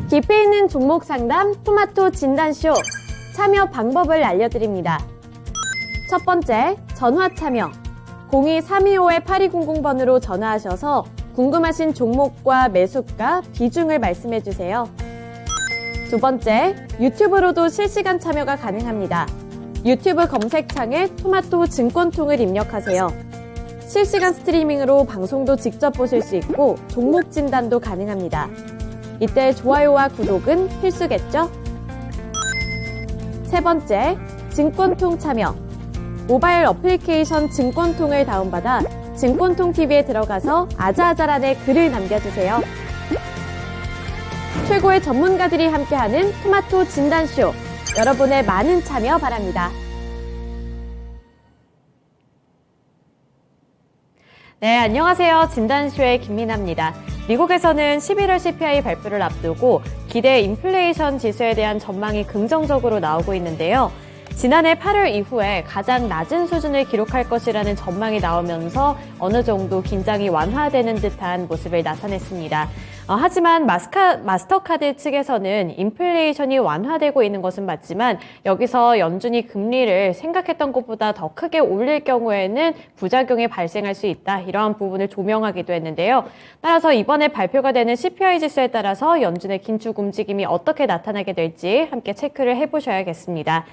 깊이 있는 종목 상담 토마토 진단쇼 참여 방법을 알려드립니다. 첫 번째, 전화 참여. 02-325-8200번으로 전화하셔서 궁금하신 종목과 매수가, 비중을 말씀해주세요. 두 번째, 유튜브로도 실시간 참여가 가능합니다. 유튜브 검색창에 토마토 증권통을 입력하세요. 실시간 스트리밍으로 방송도 직접 보실 수 있고 종목 진단도 가능합니다. 이때 좋아요와 구독은 필수겠죠? 세 번째, 증권통 참여. 모바일 어플리케이션 증권통을 다운받아 증권통 TV에 들어가서 아자아자란에 글을 남겨주세요. 최고의 전문가들이 함께하는 토마토 진단쇼. 여러분의 많은 참여 바랍니다. 네, 안녕하세요. 진단쇼의 김민아입니다. 미국에서는 11월 CPI 발표를 앞두고 기대 인플레이션 지수에 대한 전망이 긍정적으로 나오고 있는데요. 지난해 8월 이후에 가장 낮은 수준을 기록할 것이라는 전망이 나오면서 어느 정도 긴장이 완화되는 듯한 모습을 나타냈습니다. 하지만 마스터카드 측에서는 인플레이션이 완화되고 있는 것은 맞지만 여기서 연준이 금리를 생각했던 것보다 더 크게 올릴 경우에는 부작용이 발생할 수 있다. 이러한 부분을 조명하기도 했는데요. 따라서 이번에 발표가 되는 CPI 지수에 따라서 연준의 긴축 움직임이 어떻게 나타나게 될지 함께 체크를 해보셔야겠습니다.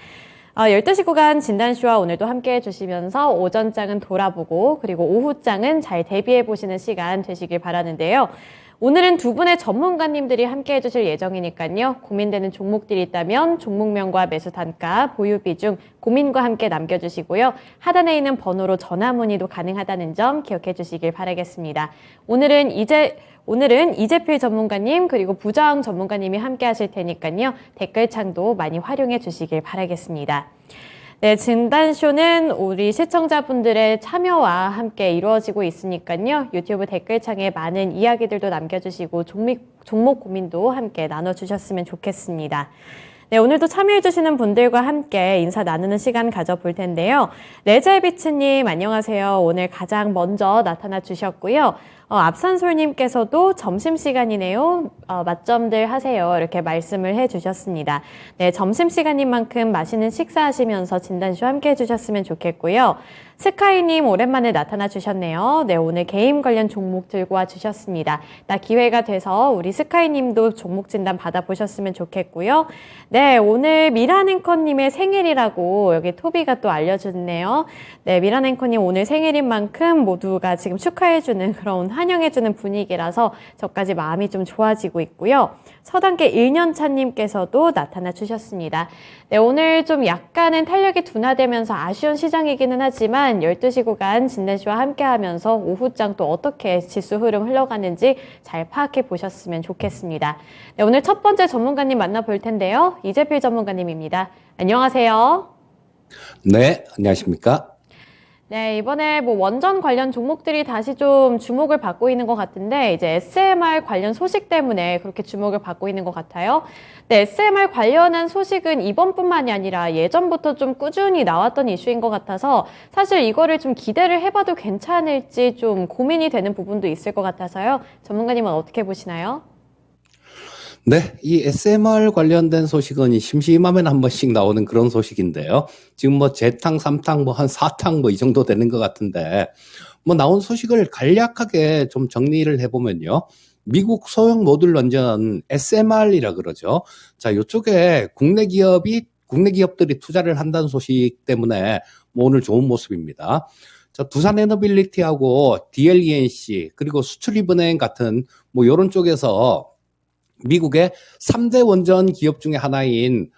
12시 구간 진단쇼와 오늘도 함께 해주시면서 오전장은 돌아보고 그리고 오후장은 잘 대비해보시는 시간 되시길 바라는데요. 오늘은 두 분의 전문가님들이 함께 해주실 예정이니까요. 고민되는 종목들이 있다면 종목명과 매수 단가, 보유 비중, 고민과 함께 남겨주시고요. 하단에 있는 번호로 전화 문의도 가능하다는 점 기억해 주시길 바라겠습니다. 오늘은 이재필 전문가님 그리고 부장 전문가님이 함께 하실 테니까요. 댓글창도 많이 활용해 주시길 바라겠습니다. 네, 진단쇼는 우리 시청자분들의 참여와 함께 이루어지고 있으니까요. 유튜브 댓글창에 많은 이야기들도 남겨주시고 종목 고민도 함께 나눠주셨으면 좋겠습니다. 네, 오늘도 참여해주시는 분들과 함께 인사 나누는 시간 가져볼 텐데요. 레젤비츠님 안녕하세요. 오늘 가장 먼저 나타나 주셨고요. 앞산솔님께서도 점심시간이네요. 맛점들 하세요. 이렇게 말씀을 해주셨습니다. 네, 점심시간인 만큼 맛있는 식사하시면서 진단쇼 함께 해주셨으면 좋겠고요. 스카이님 오랜만에 나타나 주셨네요. 네, 오늘 게임 관련 종목 들고 와 주셨습니다. 나 기회가 돼서 우리 스카이님도 종목 진단 받아보셨으면 좋겠고요. 네, 오늘 미라앵커님의 생일이라고 여기 토비가 또 알려주네요. 네, 미라앵커님 오늘 생일인 만큼 모두가 지금 축하해주는 그런 환영해주는 분위기라서 저까지 마음이 좀 좋아지고 있고요. 서단계 1년차님께서도 나타나 주셨습니다. 네, 오늘 좀 약간은 탄력이 둔화되면서 아쉬운 시장이기는 하지만 12시 구간 진단쇼와 함께 하면서 오후장 또 어떻게 지수 흐름 흘러가는지 잘 파악해 보셨으면 좋겠습니다. 네, 오늘 첫 번째 전문가님 만나볼 텐데요. 이재필 전문가님입니다. 안녕하세요. 네, 안녕하십니까? 네, 이번에 원전 관련 종목들이 다시 좀 주목을 받고 있는 것 같은데, 이제 SMR 관련 소식 때문에 그렇게 주목을 받고 있는 것 같아요. 네, SMR 관련한 소식은 이번뿐만이 아니라 예전부터 좀 꾸준히 나왔던 이슈인 것 같아서 사실 이거를 좀 기대를 해봐도 괜찮을지 좀 고민이 되는 부분도 있을 것 같아서요. 전문가님은 어떻게 보시나요? 네, 이 SMR 관련된 소식은 심심하면 한 번씩 나오는 그런 소식인데요. 지금 재탕, 삼탕, 한 사탕 이 정도 되는 것 같은데, 나온 소식을 간략하게 좀 정리를 해보면요. 미국 소형 모듈 원전 SMR이라 그러죠. 자, 이쪽에 국내 기업들이 투자를 한다는 소식 때문에 오늘 좋은 모습입니다. 자, 두산에너빌리티하고 DLENC 그리고 수출입은행 같은 이런 쪽에서 미국의 3대 원전 기업 중에 하나인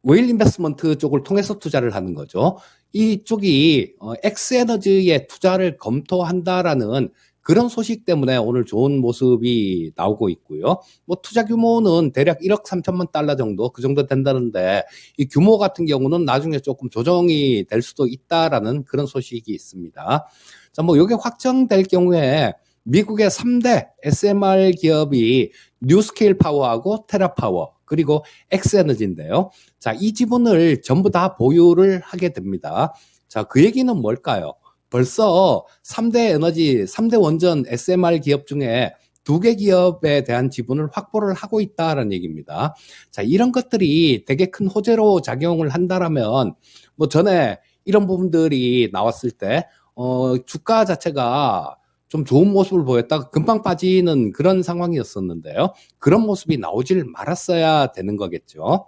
웨일 인베스트먼트 쪽을 통해서 투자를 하는 거죠. 이쪽이 엑스에너지에 투자를 검토한다라는 그런 소식 때문에 오늘 좋은 모습이 나오고 있고요. 투자 규모는 대략 1억 3천만 달러 정도, 그 정도 된다는데 이 규모 같은 경우는 나중에 조금 조정이 될 수도 있다라는 그런 소식이 있습니다. 자, 이게 확정될 경우에 미국의 3대 SMR 기업이 뉴스케일 파워하고 테라파워 그리고 엑스에너지인데요. 자, 이 지분을 전부 다 보유를 하게 됩니다. 자, 그 얘기는 뭘까요? 벌써 3대 원전 SMR 기업 중에 두 개 기업에 대한 지분을 확보를 하고 있다라는 얘기입니다. 자, 이런 것들이 되게 큰 호재로 작용을 한다라면 뭐 전에 이런 부분들이 나왔을 때 주가 자체가 좀 좋은 모습을 보였다가 금방 빠지는 그런 상황이었었는데요. 그런 모습이 나오질 말았어야 되는 거겠죠.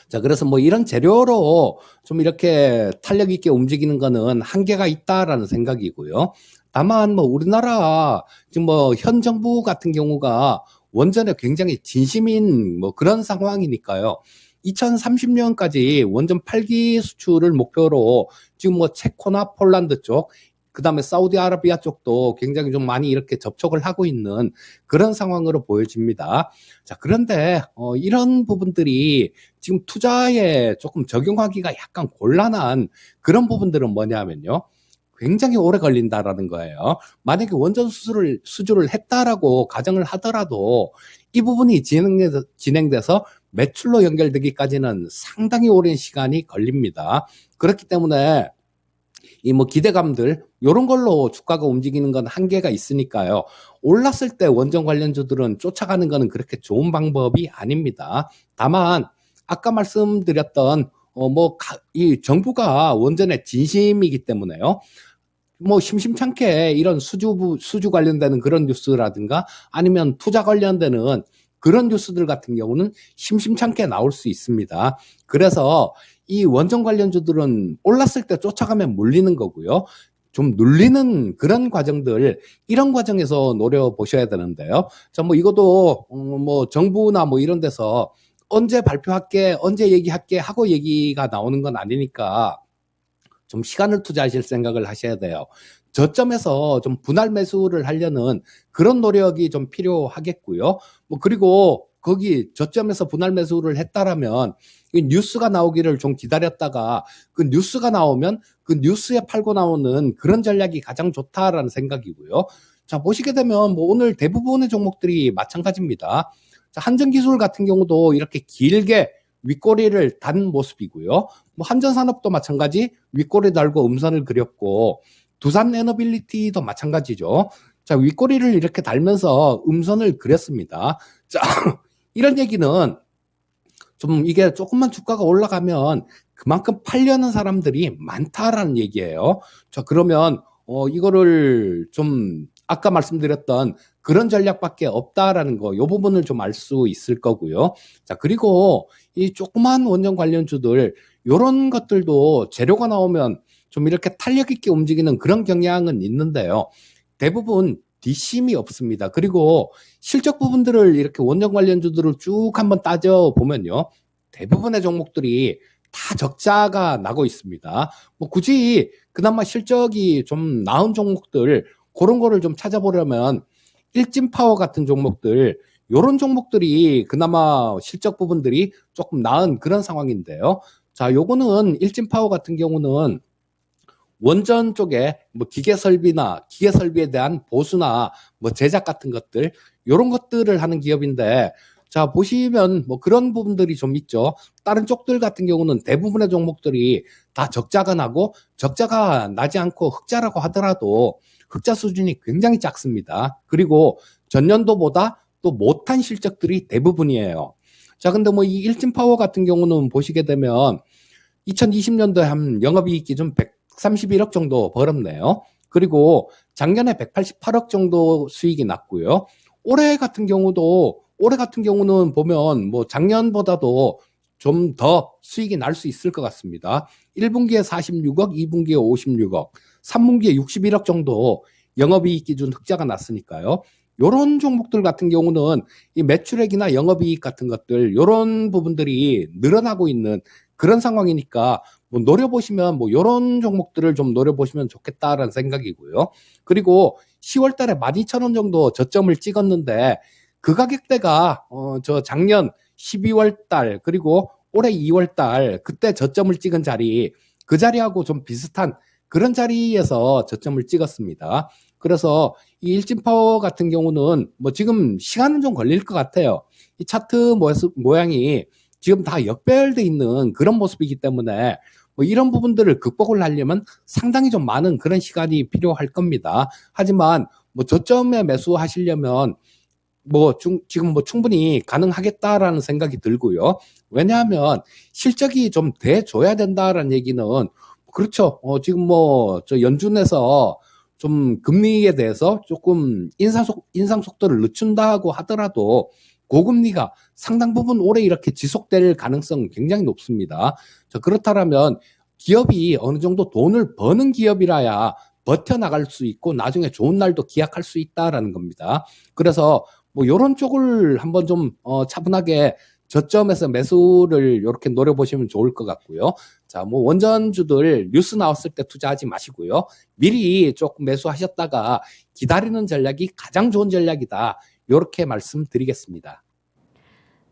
자, 그래서 뭐 이런 재료로 좀 이렇게 탄력 있게 움직이는 거는 한계가 있다라는 생각이고요. 다만 뭐 우리나라 지금 뭐 현 정부 같은 경우가 원전에 굉장히 진심인 뭐 그런 상황이니까요. 2030년까지 원전 8기 수출을 목표로 지금 뭐 체코나 폴란드 쪽, 그다음에 사우디아라비아 쪽도 굉장히 좀 많이 이렇게 접촉을 하고 있는 그런 상황으로 보여집니다. 자, 그런데 이런 부분들이 지금 투자에 조금 적용하기가 약간 곤란한 그런 부분들은 뭐냐면요. 굉장히 오래 걸린다라는 거예요. 만약에 원전 수주를 했다라고 가정을 하더라도 이 부분이 진행돼서 매출로 연결되기까지는 상당히 오랜 시간이 걸립니다. 그렇기 때문에 이 뭐 기대감들 요런 걸로 주가가 움직이는 건 한계가 있으니까요. 올랐을 때 원전 관련주들은 쫓아가는 거는 그렇게 좋은 방법이 아닙니다. 다만 아까 말씀드렸던 이 정부가 원전에 진심이기 때문에요. 뭐 심심찮게 이런 수주 관련되는 그런 뉴스라든가 아니면 투자 관련되는 그런 뉴스들 같은 경우는 심심찮게 나올 수 있습니다. 그래서 이 원전 관련주들은 올랐을 때 쫓아가면 물리는 거고요. 좀 눌리는 그런 과정들, 이런 과정에서 노려보셔야 되는데요. 자, 뭐 이것도 뭐 정부나 뭐 이런 데서 언제 발표할게, 언제 얘기할게 하고 얘기가 나오는 건 아니니까 좀 시간을 투자하실 생각을 하셔야 돼요. 저점에서 좀 분할 매수를 하려는 그런 노력이 좀 필요하겠고요. 뭐 그리고 거기 저점에서 분할 매수를 했다라면 뉴스가 나오기를 좀 기다렸다가 그 뉴스가 나오면 그 뉴스에 팔고 나오는 그런 전략이 가장 좋다라는 생각이고요. 자, 보시게 되면 뭐 오늘 대부분의 종목들이 마찬가지입니다. 자, 한전기술 같은 경우도 이렇게 길게 윗꼬리를 단 모습이고요. 뭐 한전산업도 마찬가지 윗꼬리 달고 음선을 그렸고 두산에너빌리티도 마찬가지죠. 자, 윗꼬리를 이렇게 달면서 음선을 그렸습니다. 자, 이런 얘기는 좀 이게 조금만 주가가 올라가면 그만큼 팔려는 사람들이 많다라는 얘기예요. 자, 그러면 이거를 좀 아까 말씀드렸던 그런 전략밖에 없다라는 거, 요 부분을 좀 알 수 있을 거고요. 자, 그리고 이 조그만 원전 관련주들, 요런 것들도 재료가 나오면 좀 이렇게 탄력 있게 움직이는 그런 경향은 있는데요. 대부분 뒷심이 없습니다. 그리고 실적 부분들을 이렇게 원전 관련주들을 쭉 한번 따져보면요. 대부분의 종목들이 다 적자가 나고 있습니다. 뭐 굳이 그나마 실적이 좀 나은 종목들, 그런 거를 좀 찾아보려면 일진파워 같은 종목들, 요런 종목들이 그나마 실적 부분들이 조금 나은 그런 상황인데요. 자, 요거는 일진파워 같은 경우는 원전 쪽에 뭐 기계 설비에 대한 보수나 뭐 제작 같은 것들, 요런 것들을 하는 기업인데, 자, 보시면 뭐 그런 부분들이 좀 있죠. 다른 쪽들 같은 경우는 대부분의 종목들이 다 적자가 나고, 적자가 나지 않고 흑자라고 하더라도 흑자 수준이 굉장히 작습니다. 그리고 전년도보다 또 못한 실적들이 대부분이에요. 자, 근데 뭐 이 일진파워 같은 경우는 보시게 되면 2020년도에 한 영업이익이 좀 131억 정도 벌었네요. 그리고 작년에 188억 정도 수익이 났고요. 올해 같은 경우는 보면 뭐 작년보다도 좀 더 수익이 날 수 있을 것 같습니다. 1분기에 46억, 2분기에 56억, 3분기에 61억 정도 영업이익 기준 흑자가 났으니까요. 요런 종목들 같은 경우는 이 매출액이나 영업이익 같은 것들, 요런 부분들이 늘어나고 있는 그런 상황이니까 뭐 노려보시면 뭐 요런 종목들을 좀 노려보시면 좋겠다라는 생각이고요. 그리고 10월 달에 12,000원 정도 저점을 찍었는데 그 가격대가 저 작년 12월 달 그리고 올해 2월 달 그때 저점을 찍은 자리, 그 자리하고 좀 비슷한 그런 자리에서 저점을 찍었습니다. 그래서 이 일진파워 같은 경우는 뭐 지금 시간은 좀 걸릴 것 같아요. 이 차트 모양이 지금 다 역배열돼 있는 그런 모습이기 때문에 뭐 이런 부분들을 극복을 하려면 상당히 좀 많은 그런 시간이 필요할 겁니다. 하지만 뭐 저점에 매수하시려면 지금 충분히 가능하겠다라는 생각이 들고요. 왜냐하면 실적이 좀 돼줘야 된다라는 얘기는 그렇죠. 지금 저 연준에서 좀 금리에 대해서 조금 인상 속도를 늦춘다고 하더라도 고금리가 상당 부분 오래 이렇게 지속될 가능성은 굉장히 높습니다. 그렇다면 기업이 어느 정도 돈을 버는 기업이라야 버텨나갈 수 있고 나중에 좋은 날도 기약할 수 있다라는 겁니다. 그래서 요런 쪽을 한번 좀 차분하게 저점에서 매수를 이렇게 노려보시면 좋을 것 같고요. 자, 원전주들 뉴스 나왔을 때 투자하지 마시고요. 미리 조금 매수하셨다가 기다리는 전략이 가장 좋은 전략이다. 이렇게 말씀드리겠습니다.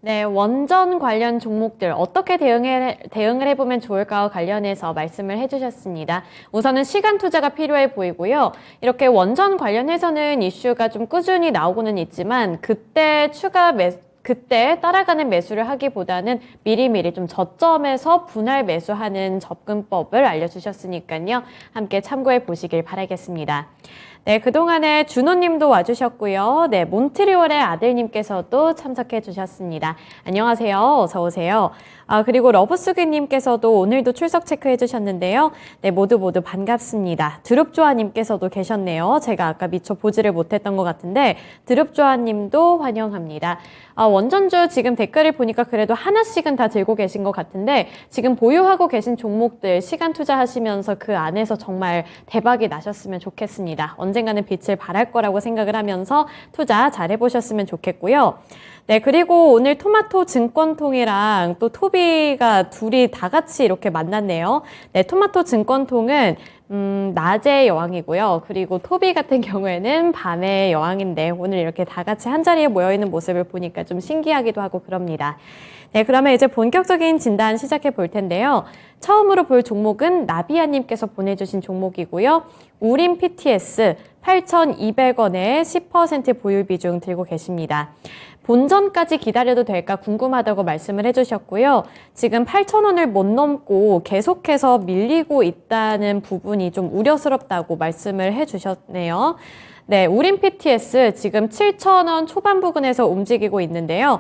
네, 원전 관련 종목들 어떻게 대응을 해보면 좋을까와 관련해서 말씀을 해주셨습니다. 우선은 시간 투자가 필요해 보이고요. 이렇게 원전 관련해서는 이슈가 좀 꾸준히 나오고는 있지만 그때 따라가는 매수를 하기보다는 미리미리 좀 저점에서 분할 매수하는 접근법을 알려주셨으니까요. 함께 참고해 보시길 바라겠습니다. 네, 그동안에 준호님도 와주셨고요. 네, 몬트리올의 아들님께서도 참석해 주셨습니다. 안녕하세요. 어서 오세요. 그리고 러브스기님께서도 오늘도 출석 체크해 주셨는데요. 네, 모두 반갑습니다. 드룹조아님께서도 계셨네요. 제가 아까 미처 보지를 못했던 것 같은데 드룹조아님도 환영합니다. 원전주 지금 댓글을 보니까 그래도 하나씩은 다 들고 계신 것 같은데 지금 보유하고 계신 종목들 시간 투자하시면서 그 안에서 정말 대박이 나셨으면 좋겠습니다. 언젠가는 빛을 발할 거라고 생각을 하면서 투자 잘 해보셨으면 좋겠고요. 네, 그리고 오늘 토마토 증권통이랑 또 토비가 둘이 다 같이 이렇게 만났네요. 네, 토마토 증권통은 낮의 여왕이고요. 그리고 토비 같은 경우에는 밤의 여왕인데 오늘 이렇게 다 같이 한자리에 모여있는 모습을 보니까 좀 신기하기도 하고 그럽니다. 네, 그러면 이제 본격적인 진단 시작해 볼 텐데요. 처음으로 볼 종목은 나비아님께서 보내주신 종목이고요. 우림 PTS 8,200원에 10% 보유 비중 들고 계십니다. 본전까지 기다려도 될까 궁금하다고 말씀을 해주셨고요. 지금 8,000원을 못 넘고 계속해서 밀리고 있다는 부분이 좀 우려스럽다고 말씀을 해주셨네요. 네, 우림 PTS 지금 7,000원 초반 부근에서 움직이고 있는데요.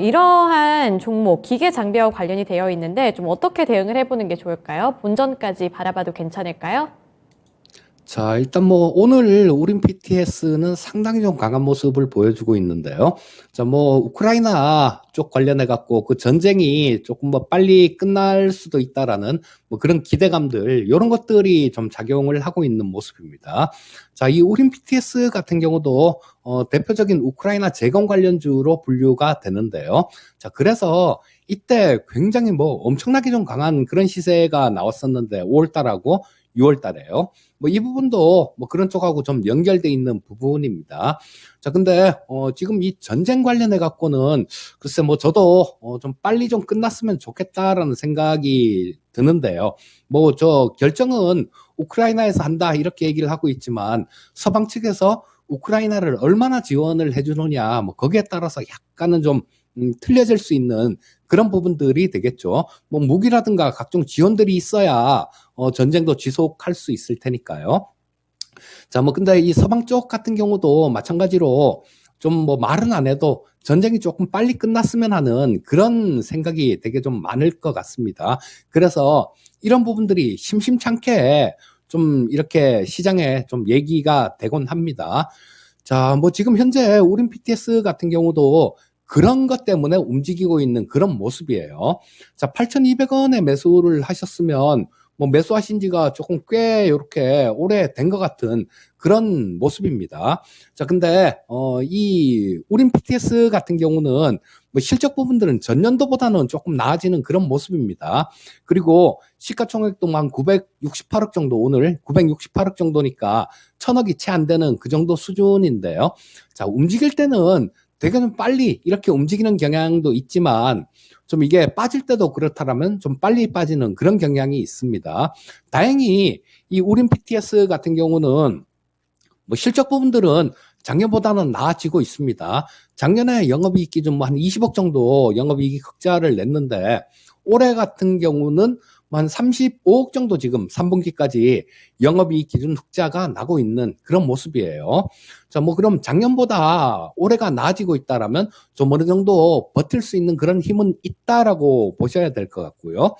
이러한 종목, 기계 장비와 관련이 되어 있는데 좀 어떻게 대응을 해보는 게 좋을까요? 본전까지 바라봐도 괜찮을까요? 자, 일단 오늘 우림 PTS는 상당히 좀 강한 모습을 보여주고 있는데요. 자, 우크라이나 쪽 관련해갖고 그 전쟁이 조금 빨리 끝날 수도 있다라는 그런 기대감들, 이런 것들이 좀 작용을 하고 있는 모습입니다. 자, 이 우림 PTS 같은 경우도 대표적인 우크라이나 재건 관련주로 분류가 되는데요. 자, 그래서 이때 굉장히 엄청나게 좀 강한 그런 시세가 나왔었는데 5월달하고 6월달에요. 이 부분도 그런 쪽하고 좀 연결돼 있는 부분입니다. 자, 근데 지금 이 전쟁 관련해 갖고는 글쎄 저도 좀 빨리 좀 끝났으면 좋겠다라는 생각이 드는데요. 저 결정은 우크라이나에서 한다 이렇게 얘기를 하고 있지만 서방 측에서 우크라이나를 얼마나 지원을 해주느냐 거기에 따라서 약간은 좀 틀려질 수 있는 그런 부분들이 되겠죠. 무기라든가 각종 지원들이 있어야 전쟁도 지속할 수 있을 테니까요. 자, 근데 이 서방 쪽 같은 경우도 마찬가지로 좀 말은 안 해도 전쟁이 조금 빨리 끝났으면 하는 그런 생각이 되게 좀 많을 것 같습니다. 그래서 이런 부분들이 심심찮게 좀 이렇게 시장에 좀 얘기가 되곤 합니다. 자, 지금 현재 우림 PTS 같은 경우도 그런 것 때문에 움직이고 있는 그런 모습이에요. 자, 8,200원에 매수를 하셨으면 매수하신 지가 조금 꽤 이렇게 오래된 것 같은 그런 모습입니다. 자, 근데 이 우림 PTS 같은 경우는 실적 부분들은 전년도보다는 조금 나아지는 그런 모습입니다. 그리고 시가총액도 한 968억 정도, 오늘 968억 정도니까 1,000억이 채 안 되는 그 정도 수준인데요. 자, 움직일 때는 되게 좀 빨리 이렇게 움직이는 경향도 있지만 좀 이게 빠질 때도 그렇다면 좀 빨리 빠지는 그런 경향이 있습니다. 다행히 이 우림 PTS 같은 경우는 실적 부분들은 작년보다는 나아지고 있습니다. 작년에 영업이익 기준 한 20억 정도 영업이익 흑자를 냈는데 올해 같은 경우는 한 35억 정도 지금 3분기까지 영업이익 기준 흑자가 나고 있는 그런 모습이에요. 자, 뭐 그럼 작년보다 올해가 나아지고 있다라면 좀 어느 정도 버틸 수 있는 그런 힘은 있다라고 보셔야 될 것 같고요.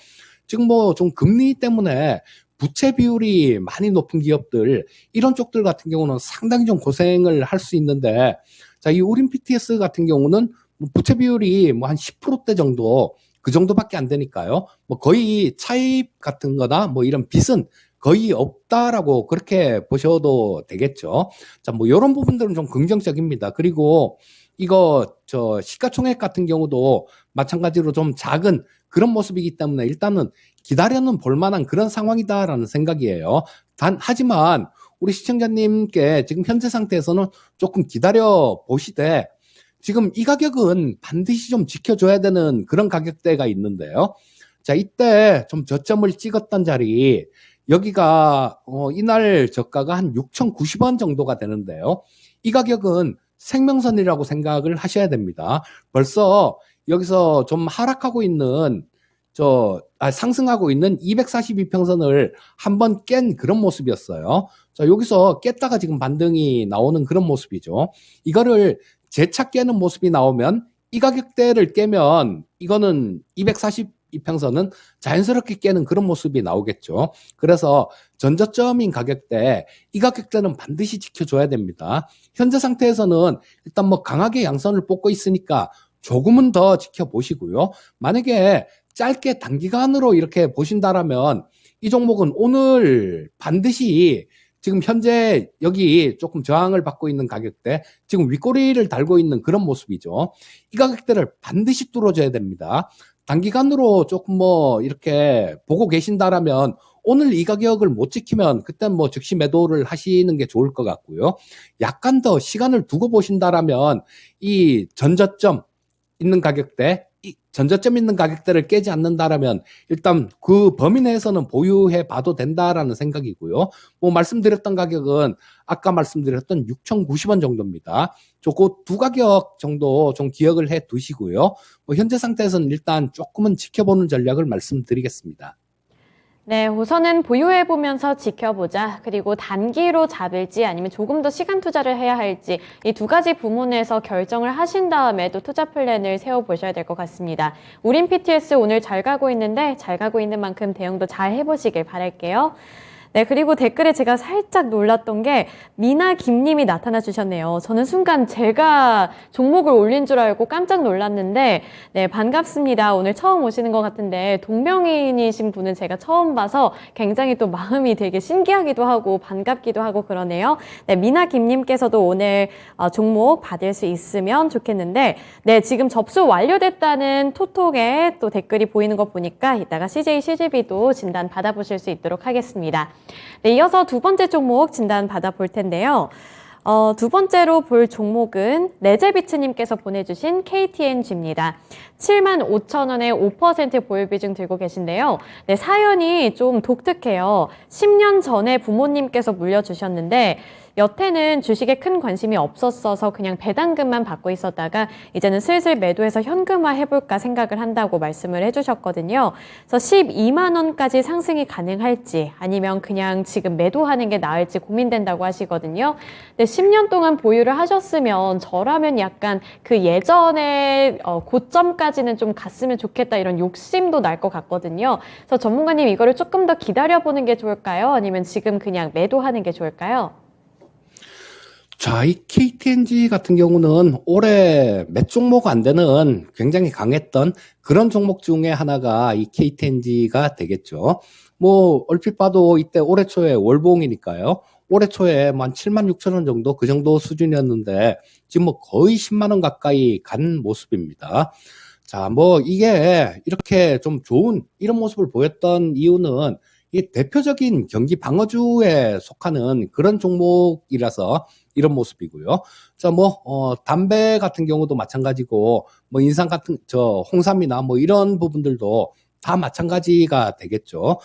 지금 뭐 좀 금리 때문에 부채 비율이 많이 높은 기업들, 이런 쪽들 같은 경우는 상당히 좀 고생을 할 수 있는데, 자, 이 우린 PTS 같은 경우는 뭐 부채 비율이 뭐 한 10%대 정도, 그 정도밖에 안 되니까요. 뭐 거의 차입 같은 거나 뭐 이런 빚은 거의 없다라고 그렇게 보셔도 되겠죠. 자, 뭐 이런 부분들은 좀 긍정적입니다. 그리고 이거 시가총액 같은 경우도 마찬가지로 좀 작은 그런 모습이기 때문에 일단은 기다려는 볼 만한 그런 상황이다라는 생각이에요. 하지만 우리 시청자님께 지금 현재 상태에서는 조금 기다려 보시되, 지금 이 가격은 반드시 좀 지켜줘야 되는 그런 가격대가 있는데요. 자, 이때 좀 저점을 찍었던 자리, 여기가 이날 저가가 한 6,090원 정도가 되는데요. 이 가격은 생명선이라고 생각을 하셔야 됩니다. 벌써 여기서 좀 하락하고 있는 상승하고 있는 242평선을 한번 깬 그런 모습이었어요. 자, 여기서 깼다가 지금 반등이 나오는 그런 모습이죠. 이거를 재차 깨는 모습이 나오면, 이 가격대를 깨면 이거는 242평선은 자연스럽게 깨는 그런 모습이 나오겠죠. 그래서 전저점인 가격대, 이 가격대는 반드시 지켜줘야 됩니다. 현재 상태에서는 일단 뭐 강하게 양선을 뽑고 있으니까 조금은 더 지켜보시고요. 만약에 짧게 단기간으로 이렇게 보신다라면 이 종목은 오늘 반드시 지금 현재 여기 조금 저항을 받고 있는 가격대, 지금 윗꼬리를 달고 있는 그런 모습이죠. 이 가격대를 반드시 뚫어줘야 됩니다. 단기간으로 조금 뭐 이렇게 보고 계신다라면 오늘 이 가격을 못 지키면 그때 뭐 즉시 매도를 하시는 게 좋을 것 같고요. 약간 더 시간을 두고 보신다라면 이 전저점 있는 가격대, 이 전저점 있는 가격대를 깨지 않는다라면 일단 그 범위 내에서는 보유해 봐도 된다라는 생각이고요. 뭐 말씀드렸던 가격은 아까 말씀드렸던 6,090원 정도입니다. 그 두 가격 정도 좀 기억을 해 두시고요. 뭐 현재 상태에서는 일단 조금은 지켜보는 전략을 말씀드리겠습니다. 네, 우선은 보유해보면서 지켜보자. 그리고 단기로 잡을지 아니면 조금 더 시간 투자를 해야 할지, 이 두 가지 부문에서 결정을 하신 다음에 또 투자 플랜을 세워보셔야 될 것 같습니다. 우린 PTS 오늘 잘 가고 있는데, 잘 가고 있는 만큼 대응도 잘 해보시길 바랄게요. 네, 그리고 댓글에 제가 살짝 놀랐던 게 미나 김님이 나타나 주셨네요. 저는 순간 제가 종목을 올린 줄 알고 깜짝 놀랐는데, 네, 반갑습니다. 오늘 처음 오시는 것 같은데 동명이인이신 분은 제가 처음 봐서 굉장히 또 마음이 되게 신기하기도 하고 반갑기도 하고 그러네요. 네, 미나 김님께서도 오늘 종목 받을 수 있으면 좋겠는데, 네, 지금 접수 완료됐다는 토톡에 또 댓글이 보이는 거 보니까 이따가 CJCGB도 진단 받아보실 수 있도록 하겠습니다. 네, 이어서 두 번째 종목 진단 받아볼 텐데요. 두 번째로 볼 종목은 레제비츠님께서 보내주신 KTNG입니다. 75,000원에 5% 보유 비중 들고 계신데요. 네, 사연이 좀 독특해요. 10년 전에 부모님께서 물려주셨는데 여태는 주식에 큰 관심이 없었어서 그냥 배당금만 받고 있었다가 이제는 슬슬 매도해서 현금화 해볼까 생각을 한다고 말씀을 해주셨거든요. 그래서 12만 원까지 상승이 가능할지 아니면 그냥 지금 매도하는 게 나을지 고민된다고 하시거든요. 근데 10년 동안 보유를 하셨으면 저라면 약간 그 예전에 고점까지는 좀 갔으면 좋겠다 이런 욕심도 날 것 같거든요. 그래서 전문가님 이거를 조금 더 기다려보는 게 좋을까요? 아니면 지금 그냥 매도하는 게 좋을까요? 자, 이 KTNG 같은 경우는 올해 몇 종목 안 되는 굉장히 강했던 그런 종목 중에 하나가 이 KTNG가 되겠죠. 뭐 얼핏 봐도 이때 올해 초에 월봉이니까요. 올해 초에 한 76,000원 정도 그 정도 수준이었는데 지금 뭐 거의 10만 원 가까이 간 모습입니다. 자, 뭐 이게 이렇게 좀 좋은 이런 모습을 보였던 이유는 이 대표적인 경기 방어주에 속하는 그런 종목이라서 이런 모습이고요. 자, 담배 같은 경우도 마찬가지고, 뭐 인상 같은, 홍삼이나 뭐 이런 부분들도 다 마찬가지가 되겠죠.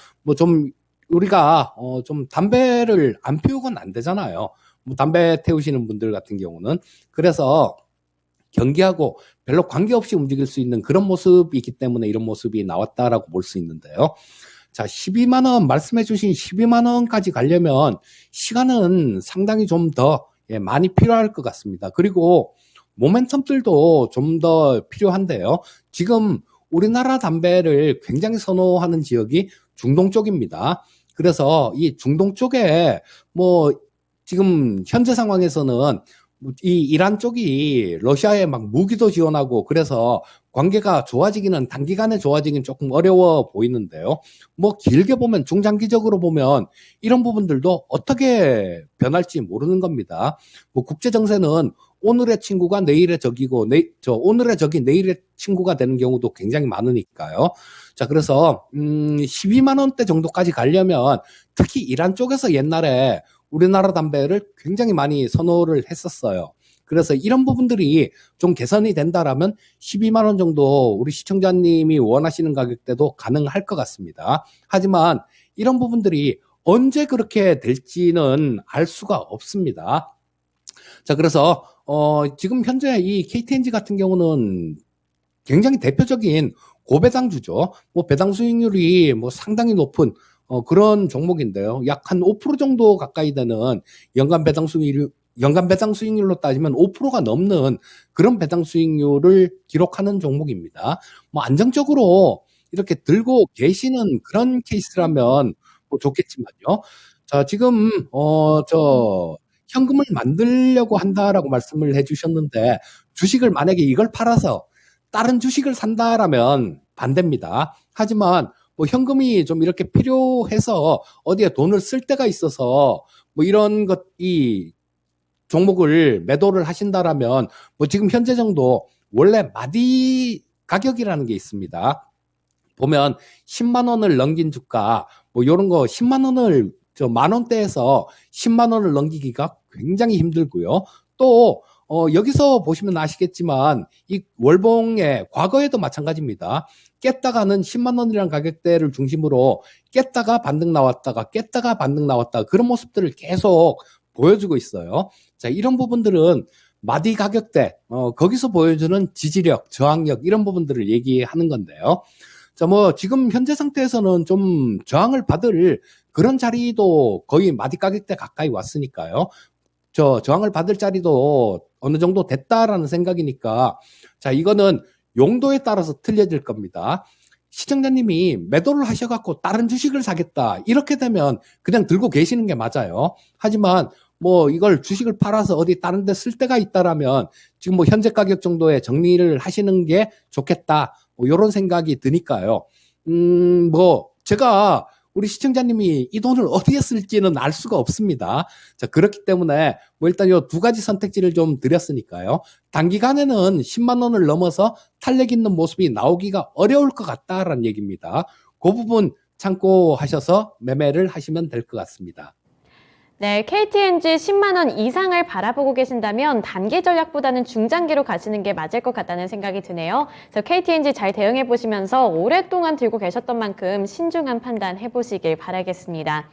우리가, 좀 담배를 안 피우건 안 되잖아요. 뭐 담배 태우시는 분들 같은 경우는. 그래서 경기하고 별로 관계없이 움직일 수 있는 그런 모습이기 때문에 이런 모습이 나왔다라고 볼 수 있는데요. 자, 12만 원 말씀해 주신 12만 원까지 가려면 시간은 상당히 좀 더 많이 필요할 것 같습니다. 그리고 모멘텀들도 좀 더 필요한데요. 지금 우리나라 담배를 굉장히 선호하는 지역이 중동 쪽입니다. 그래서 이 중동 쪽에 뭐 지금 현재 상황에서는 이 이란 쪽이 러시아에 막 무기도 지원하고 그래서 관계가 좋아지기는 단기간에 좋아지긴 조금 어려워 보이는데요. 뭐 길게 보면 중장기적으로 보면 이런 부분들도 어떻게 변할지 모르는 겁니다. 뭐 국제 정세는 오늘의 친구가 내일의 적이고 오늘의 적이 내일의 친구가 되는 경우도 굉장히 많으니까요. 자, 그래서 12만 원대 정도까지 가려면 특히 이란 쪽에서 옛날에 우리나라 담배를 굉장히 많이 선호를 했었어요. 그래서 이런 부분들이 좀 개선이 된다라면 12만 원 정도 우리 시청자님이 원하시는 가격대도 가능할 것 같습니다. 하지만 이런 부분들이 언제 그렇게 될지는 알 수가 없습니다. 자, 그래서 지금 현재 이 KTNG 같은 경우는 굉장히 대표적인 고배당주죠. 뭐 배당 수익률이 뭐 상당히 높은 그런 종목인데요. 약 한 5% 정도 가까이 되는 연간 배당 수익률로 따지면 5%가 넘는 그런 배당 수익률을 기록하는 종목입니다. 뭐 안정적으로 이렇게 들고 계시는 그런 케이스라면 뭐 좋겠지만요. 자, 지금 현금을 만들려고 한다라고 말씀을 해주셨는데 주식을 만약에 이걸 팔아서 다른 주식을 산다라면 반대입니다. 하지만 뭐 현금이 좀 이렇게 필요해서 어디에 돈을 쓸 때가 있어서 뭐 이런 이 종목을 매도를 하신다라면 뭐 지금 현재 정도 원래 마디 가격이라는 게 있습니다. 보면 10만 원을 넘긴 주가 뭐 이런 거 10만 원을 만 원대에서 10만 원을 넘기기가 굉장히 힘들고요. 또 여기서 보시면 아시겠지만 이 월봉의 과거에도 마찬가지입니다. 깼다가는 10만 원이라는 가격대를 중심으로 깼다가 반등 나왔다가 깼다가 반등 나왔다가 그런 모습들을 계속 보여주고 있어요. 자, 이런 부분들은 마디 가격대 거기서 보여주는 지지력, 저항력 이런 부분들을 얘기하는 건데요. 자, 뭐 지금 현재 상태에서는 좀 저항을 받을 그런 자리도 거의 마디 가격대 가까이 왔으니까요. 저항을 받을 자리도 어느 정도 됐다라는 생각이니까 자, 이거는 용도에 따라서 틀려질 겁니다. 시청자님이 매도를 하셔갖고 다른 주식을 사겠다 이렇게 되면 그냥 들고 계시는 게 맞아요. 하지만 뭐 이걸 주식을 팔아서 어디 다른 데 쓸 데가 있다라면 지금 뭐 현재 가격 정도에 정리를 하시는 게 좋겠다 뭐 이런 생각이 드니까요. 뭐 제가 우리 시청자님이 이 돈을 어디에 쓸지는 알 수가 없습니다. 자, 그렇기 때문에 뭐 일단 이 두 가지 선택지를 좀 드렸으니까요. 단기간에는 10만 원을 넘어서 탄력 있는 모습이 나오기가 어려울 것 같다라는 얘기입니다. 그 부분 참고하셔서 매매를 하시면 될 것 같습니다. 네, KTNG 10만 원 이상을 바라보고 계신다면 단기 전략보다는 중장기로 가시는 게 맞을 것 같다는 생각이 드네요. 그래서 KTNG 잘 대응해 보시면서 오랫동안 들고 계셨던 만큼 신중한 판단 해보시길 바라겠습니다.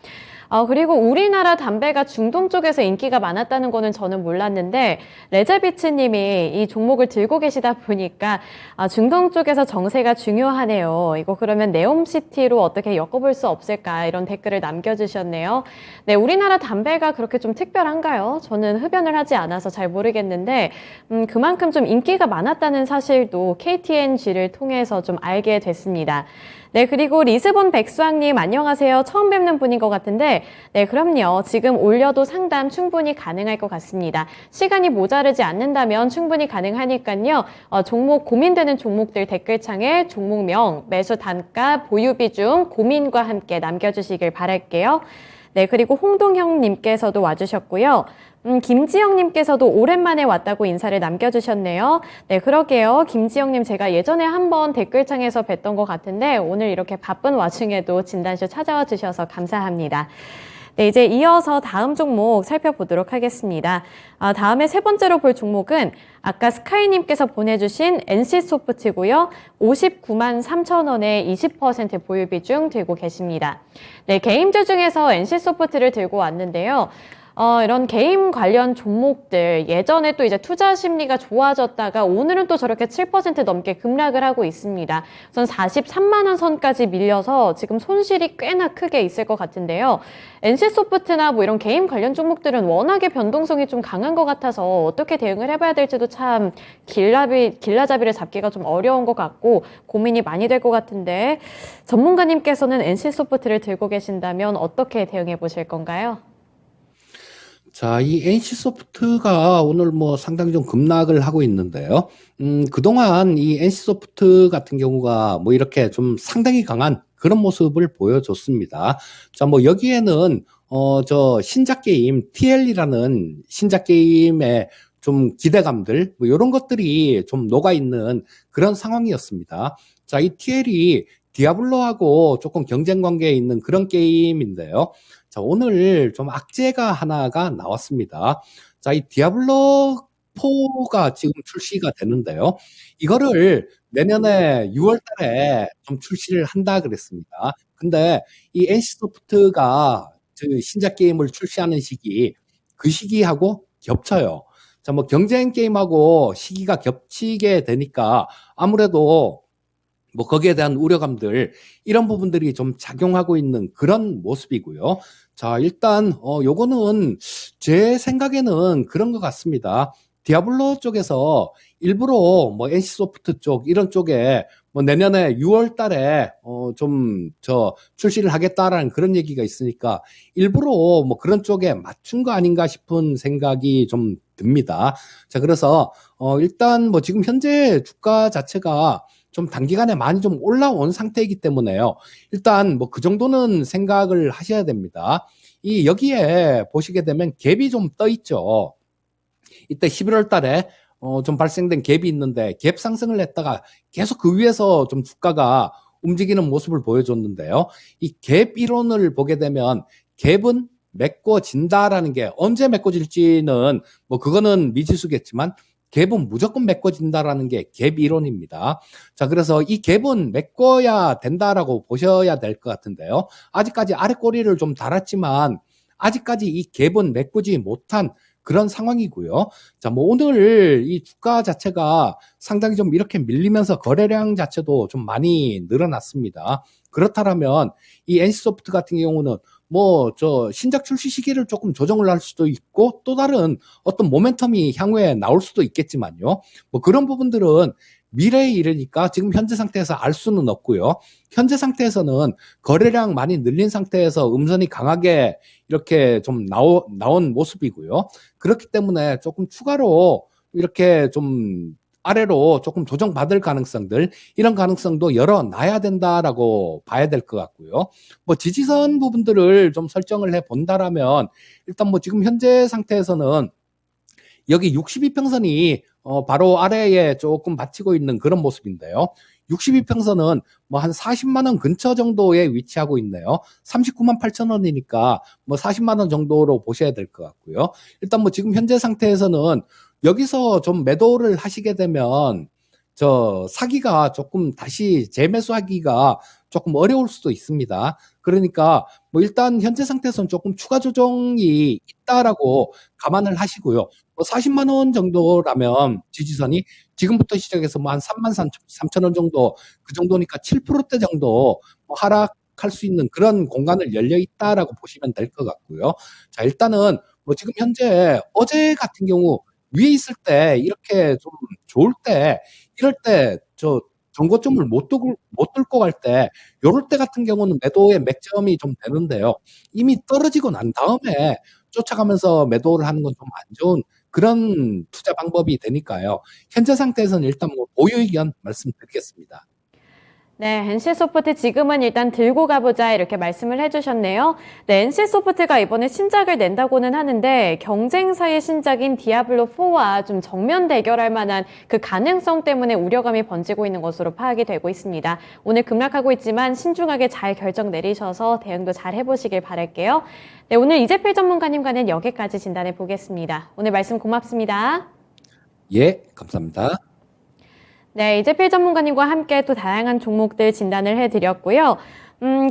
그리고 우리나라 담배가 중동 쪽에서 인기가 많았다는 거는 저는 몰랐는데 레자비츠 님이 이 종목을 들고 계시다 보니까 중동 쪽에서 정세가 중요하네요. 이거 그러면 네옴시티로 어떻게 엮어볼 수 없을까 이런 댓글을 남겨주셨네요. 네, 우리나라 담배가 그렇게 좀 특별한가요? 저는 흡연을 하지 않아서 잘 모르겠는데 그만큼 좀 인기가 많았다는 사실도 KTNG를 통해서 좀 알게 됐습니다. 네, 그리고 리스본 백수왕님 안녕하세요. 처음 뵙는 분인 것 같은데 네, 그럼요. 지금 올려도 상담 충분히 가능할 것 같습니다. 시간이 모자르지 않는다면 충분히 가능하니까요. 종목 고민되는 종목들 댓글창에 종목명, 매수 단가, 보유 비중, 고민과 함께 남겨주시길 바랄게요. 네, 그리고 홍동형님께서도 와주셨고요. 김지영님께서도 오랜만에 왔다고 인사를 남겨주셨네요. 네, 그러게요. 김지영님 제가 예전에 한번 댓글창에서 뵀던 것 같은데 오늘 이렇게 바쁜 와중에도 진단쇼 찾아와 주셔서 감사합니다. 네, 이제 이어서 다음 종목 살펴보도록 하겠습니다. 다음에 세 번째로 볼 종목은 아까 스카이님께서 보내주신 NC소프트고요. 59만 3천 원에 20% 보유 비중 들고 계십니다. 네, 개임주 중에서 NC소프트를 들고 왔는데요. 이런 게임 관련 종목들 예전에 또 이제 투자 심리가 좋아졌다가 오늘은 또 저렇게 7% 넘게 급락을 하고 있습니다. 우선 43만 원 선까지 밀려서 지금 손실이 꽤나 크게 있을 것 같은데요. NC소프트나 뭐 이런 게임 관련 종목들은 워낙에 변동성이 좀 강한 것 같아서 어떻게 대응을 해봐야 될지도 참 길라잡이를 잡기가 좀 어려운 것 같고 고민이 많이 될 것 같은데 전문가님께서는 NC소프트를 들고 계신다면 어떻게 대응해 보실 건가요? 자, 이 NC소프트가 오늘 뭐 상당히 좀 급락을 하고 있는데요. 그동안 이 NC소프트 같은 경우가 뭐 이렇게 좀 상당히 강한 그런 모습을 보여줬습니다. 자, 뭐 여기에는 저 신작 게임 TL이라는 신작 게임의 좀 기대감들 뭐 이런 것들이 좀 녹아 있는 그런 상황이었습니다. 자, 이 TL이 디아블로하고 조금 경쟁 관계에 있는 그런 게임인데요. 자, 오늘 좀 악재가 하나가 나왔습니다. 자, 이 디아블로 4가 지금 출시가 되는데요. 이거를 내년에 6월 달에 좀 출시를 한다 그랬습니다. 근데 이 NC소프트가 그 신작 게임을 출시하는 시기, 그 시기하고 겹쳐요. 자, 뭐 경쟁 게임하고 시기가 겹치게 되니까 아무래도 뭐 거기에 대한 우려감들 이런 부분들이 좀 작용하고 있는 그런 모습이고요. 자, 일단 요거는 제 생각에는 그런 것 같습니다. 디아블로 쪽에서 일부러 뭐 NC소프트 쪽 이런 쪽에 뭐 내년에 6월 달에 좀 저 출시를 하겠다라는 그런 얘기가 있으니까 일부러 뭐 그런 쪽에 맞춘 거 아닌가 싶은 생각이 좀 듭니다. 자, 그래서 일단 뭐 지금 현재 주가 자체가 좀 단기간에 많이 좀 올라온 상태이기 때문에요. 일단 뭐 그 정도는 생각을 하셔야 됩니다. 이 여기에 보시게 되면 갭이 좀 떠 있죠. 이때 11월 달에 좀 발생된 갭이 있는데 갭 상승을 했다가 계속 그 위에서 좀 주가가 움직이는 모습을 보여줬는데요. 이 갭 이론을 보게 되면 갭은 메꿔진다라는 게 언제 메꿔질지는 뭐 그거는 미지수겠지만 갭은 무조건 메꿔진다라는 게 갭 이론입니다. 자, 그래서 이 갭은 메꿔야 된다라고 보셔야 될 것 같은데요. 아직까지 아래 꼬리를 좀 달았지만 아직까지 이 갭은 메꾸지 못한 그런 상황이고요. 자, 뭐 오늘 이 주가 자체가 상당히 좀 이렇게 밀리면서 거래량 자체도 좀 많이 늘어났습니다. 그렇다면 이 NC소프트 같은 경우는 뭐 저 신작 출시 시기를 조금 조정을 할 수도 있고 또 다른 어떤 모멘텀이 향후에 나올 수도 있겠지만요. 뭐 그런 부분들은 미래에 이르니까 지금 현재 상태에서 알 수는 없고요. 현재 상태에서는 거래량 많이 늘린 상태에서 음선이 강하게 이렇게 좀 나온 모습이고요. 그렇기 때문에 조금 추가로 이렇게 좀 아래로 조금 조정받을 가능성들 이런 가능성도 열어놔야 된다라고 봐야 될 것 같고요. 뭐 지지선 부분들을 좀 설정을 해 본다라면 일단 뭐 지금 현재 상태에서는 여기 62평선이 바로 아래에 조금 받치고 있는 그런 모습인데요. 62평선은 뭐 한 40만 원 근처 정도에 위치하고 있네요. 39만 8천 원이니까 뭐 40만 원 정도로 보셔야 될 것 같고요. 일단 뭐 지금 현재 상태에서는 여기서 좀 매도를 하시게 되면 저 사기가 조금 다시 재매수하기가 조금 어려울 수도 있습니다. 그러니까 뭐 일단 현재 상태에서는 조금 추가 조정이 있다라고 감안을 하시고요. 뭐 40만 원 정도라면 지지선이 지금부터 시작해서 뭐 한 3만 3천 원 정도 그 정도니까 7%대 정도 뭐 하락할 수 있는 그런 공간을 열려 있다라고 보시면 될 것 같고요. 자, 일단은 뭐 지금 현재 어제 같은 경우 위에 있을 때 이렇게 좀 좋을 때 이럴 때 저 정고점을 못 뚫고 갈 때 요럴 때 같은 경우는 매도의 맥점이 좀 되는데요. 이미 떨어지고 난 다음에 쫓아가면서 매도를 하는 건 좀 안 좋은 그런 투자 방법이 되니까요. 현재 상태에서는 일단 뭐 보유 의견 말씀드리겠습니다. 네, NC소프트 지금은 일단 들고 가보자 이렇게 말씀을 해주셨네요. 네, NC소프트가 이번에 신작을 낸다고는 하는데 경쟁사의 신작인 디아블로4와 좀 정면 대결할 만한 그 가능성 때문에 우려감이 번지고 있는 것으로 파악이 되고 있습니다. 오늘 급락하고 있지만 신중하게 잘 결정 내리셔서 대응도 잘 해보시길 바랄게요. 네, 오늘 이재필 전문가님과는 여기까지 진단해 보겠습니다. 오늘 말씀 고맙습니다. 예, 감사합니다. 네, 이재필 전문가님과 함께 또 다양한 종목들 진단을 해드렸고요.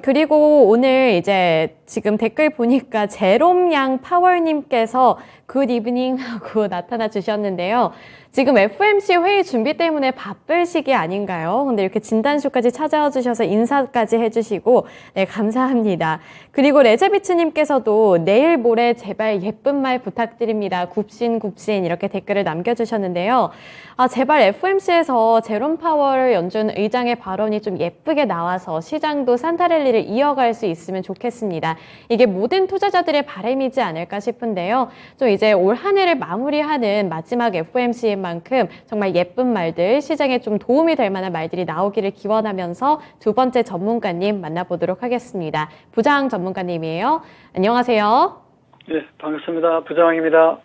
그리고 오늘 이제 지금 댓글 보니까 제롬양 파월님께서 굿 이브닝 하고 나타나 주셨는데요. 지금 FMC 회의 준비 때문에 바쁠 시기 아닌가요? 근데 이렇게 진단쇼까지 찾아와 주셔서 인사까지 해주시고, 네, 감사합니다. 그리고 레제비츠님께서도 내일 모레 제발 예쁜 말 부탁드립니다. 굽신 이렇게 댓글을 남겨주셨는데요. 아, 제발 FMC에서 제롬 파월 연준 의장의 발언이 좀 예쁘게 나와서 시장도 산타랠리를 이어갈 수 있으면 좋겠습니다. 이게 모든 투자자들의 바람이지 않을까 싶은데요. 좀 이제 올 한 해를 마무리하는 마지막 FOMC인 만큼 정말 예쁜 말들, 시장에 좀 도움이 될 만한 말들이 나오기를 기원하면서 두 번째 전문가님 만나보도록 하겠습니다. 부장 전문가님이에요. 안녕하세요. 네, 반갑습니다. 부장입니다.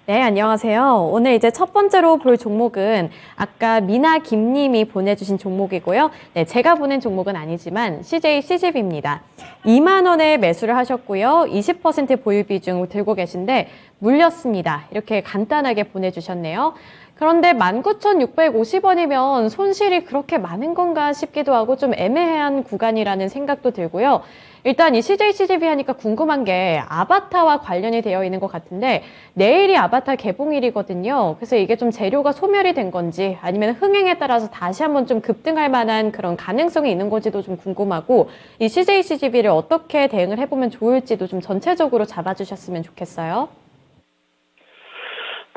네, 안녕하세요. 오늘 이제 첫 번째로 볼 종목은 아까 미나 김님이 보내주신 종목이고요. 네, 제가 보낸 종목은 아니지만 CJ CGV입니다. 2만 원에 매수를 하셨고요. 20% 보유 비중 들고 계신데 물렸습니다. 이렇게 간단하게 보내주셨네요. 그런데 19,650원이면 손실이 그렇게 많은 건가 싶기도 하고 좀 애매한 구간이라는 생각도 들고요. 일단 이 CJ CGV 하니까 궁금한 게 아바타와 관련이 되어 있는 것 같은데 내일이 아바타 개봉일이거든요. 그래서 이게 좀 재료가 소멸이 된 건지 아니면 흥행에 따라서 다시 한번 좀 급등할 만한 그런 가능성이 있는 건지도 좀 궁금하고 이 CJ CGV를 어떻게 대응을 해보면 좋을지도 좀 전체적으로 잡아주셨으면 좋겠어요.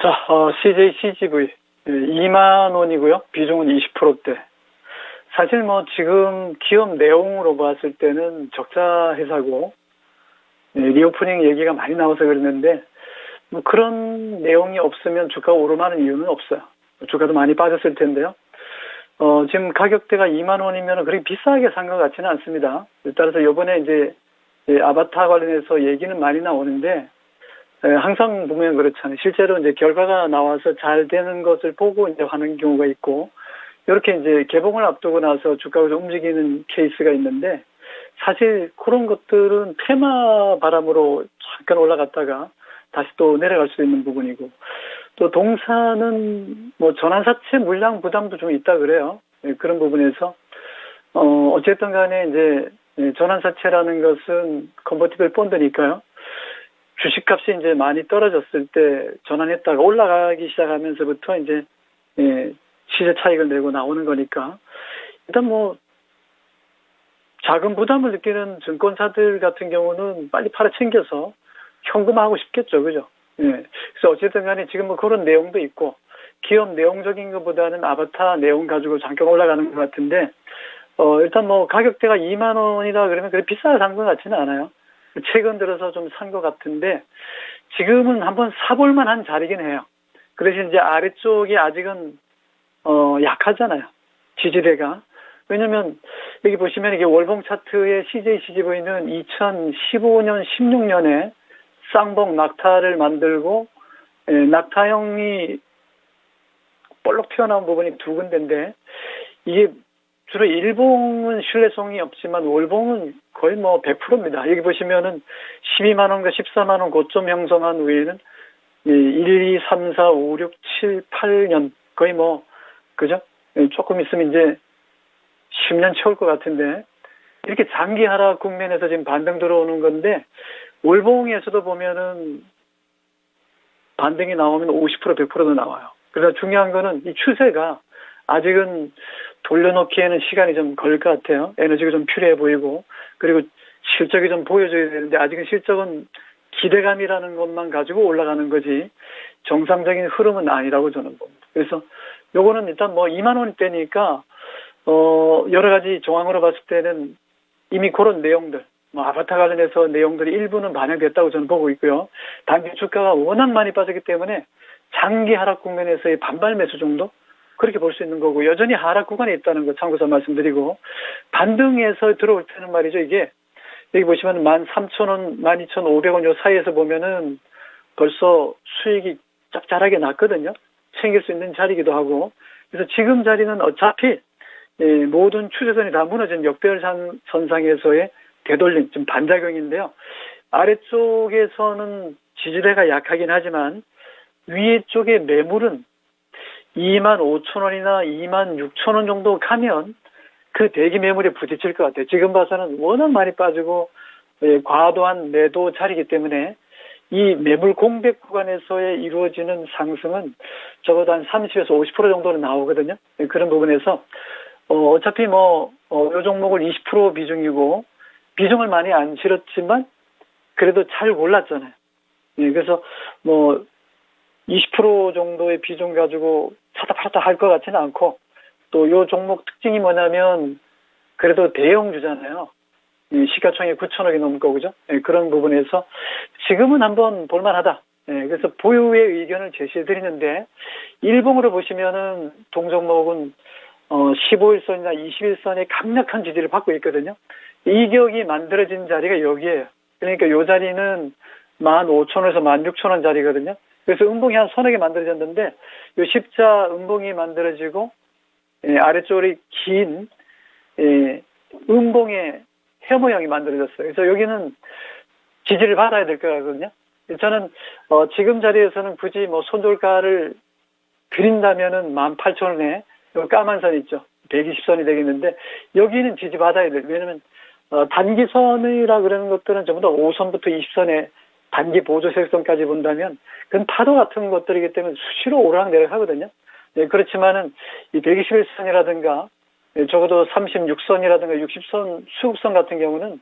자, CJ CGV 2만 원이고요. 비중은 20%대. 사실 뭐 지금 기업 내용으로 봤을 때는 적자 회사고 리오프닝 얘기가 많이 나와서 그랬는데 뭐 그런 내용이 없으면 주가가 오르는 이유는 없어요. 주가도 많이 빠졌을 텐데요. 지금 가격대가 2만 원이면 그렇게 비싸게 산 것 같지는 않습니다. 따라서 이번에 이제 아바타 관련해서 얘기는 많이 나오는데 항상 보면 그렇잖아요. 실제로 이제 결과가 나와서 잘 되는 것을 보고 이제 하는 경우가 있고, 이렇게 이제 개봉을 앞두고 나서 주가가 움직이는 케이스가 있는데, 사실 그런 것들은 테마 바람으로 잠깐 올라갔다가 다시 또 내려갈 수 있는 부분이고, 또 동사는 뭐 전환사채 물량 부담도 좀 있다 그래요. 그런 부분에서 어쨌든 간에 이제 전환사채라는 것은 컨버티블 펀드니까요. 주식값이 이제 많이 떨어졌을 때 전환했다가 올라가기 시작하면서부터 이제 시세 차익을 내고 나오는 거니까 일단 뭐 자금 부담을 느끼는 증권사들 같은 경우는 빨리 팔아챙겨서 현금화하고 싶겠죠, 그죠? 그래서 어쨌든 간에 지금 뭐 그런 내용도 있고 기업 내용적인 것보다는 아바타 내용 가지고 잠깐 올라가는 것 같은데 일단 뭐 가격대가 2만 원이다 그러면 그렇게 비싸게 산 것 같지는 않아요. 최근 들어서 좀 산 것 같은데 지금은 한번 사볼 만한 자리긴 해요. 그 대신 이제 아래쪽이 아직은 약하잖아요. 지지대가. 왜냐면 여기 보시면 이게 월봉 차트의 CJ CGV는 2015년, 16년에 쌍봉 낙타를 만들고 낙타형이 볼록 튀어나온 부분이 두 군데인데 이게 주로 일봉은 신뢰성이 없지만 월봉은 거의 뭐 100%입니다. 여기 보시면은 12만 원과 14만 원 고점 형성한 후에는 1, 2, 3, 4, 5, 6, 7, 8년 거의 뭐 그죠? 조금 있으면 이제 10년 채울 것 같은데 이렇게 장기 하락 국면에서 지금 반등 들어오는 건데 월봉에서도 보면은 반등이 나오면 50% 100%도 나와요. 그래서 중요한 거는 이 추세가 아직은 돌려놓기에는 시간이 좀 걸릴 것 같아요. 에너지가 좀 필요해 보이고 그리고 실적이 좀 보여줘야 되는데 아직은 실적은 기대감이라는 것만 가지고 올라가는 거지 정상적인 흐름은 아니라고 저는 봅니다. 그래서 요거는 일단 뭐 2만 원대니까 여러 가지 정황으로 봤을 때는 이미 그런 내용들 뭐 아바타 관련해서 내용들이 일부는 반영됐다고 저는 보고 있고요. 단기 주가가 워낙 많이 빠졌기 때문에 장기 하락 국면에서의 반발 매수 정도 그렇게 볼 수 있는 거고 여전히 하락 구간에 있다는 거 참고서 말씀드리고 반등에서 들어올 때는 말이죠. 이게 여기 보시면 13,000원, 12,500원 요 사이에서 보면은 벌써 수익이 짭짤하게 났거든요. 챙길 수 있는 자리이기도 하고 그래서 지금 자리는 어차피 모든 추세선이 다 무너진 역별선상에서의 되돌림, 좀 반작용인데요. 아래쪽에서는 지지대가 약하긴 하지만 위에 쪽에 매물은 25,000원이나 26,000원 정도 가면 그 대기 매물에 부딪힐 것 같아요. 지금 봐서는 워낙 많이 빠지고 과도한 매도 자리이기 때문에 이 매물 공백 구간에서의 이루어지는 상승은 적어도 한 30에서 50% 정도는 나오거든요. 그런 부분에서 어차피 요 종목을 20% 비중이고 비중을 많이 안 실었지만 그래도 잘 골랐잖아요. 그래서 20% 정도의 비중 가지고 사다 팔았다 할 것 같지는 않고 또 요 종목 특징이 뭐냐면 그래도 대형주잖아요. 시가총액 9천억이 넘을 거죠. 그런 부분에서 지금은 한번 볼만하다. 그래서 보유의 의견을 제시해 드리는데 일봉으로 보시면은 동종목은 15일선이나 21선의 강력한 지지를 받고 있거든요. 이격이 만들어진 자리가 여기에요. 그러니까 이 자리는 15,000원에서 16,000원 자리거든요. 그래서 음봉이 한 서너 개 만들어졌는데 이 십자 음봉이 만들어지고 아래쪽이 긴 음봉의 혀 모양이 만들어졌어요. 그래서 여기는 지지를 받아야 될 거거든요. 저는 지금 자리에서는 굳이 손절가를 드린다면은 18,000원에 까만 선 있죠. 120선이 되겠는데 여기는 지지 받아야 돼요. 왜냐면 단기선이라 그러는 것들은 전부 다 5선부터 20선의 단기 보조 색선까지 본다면 그건 파도 같은 것들이기 때문에 수시로 오르락내락 하거든요. 그렇지만은 이 121선이라든가 적어도 36선이라든가 60선 수급선 같은 경우는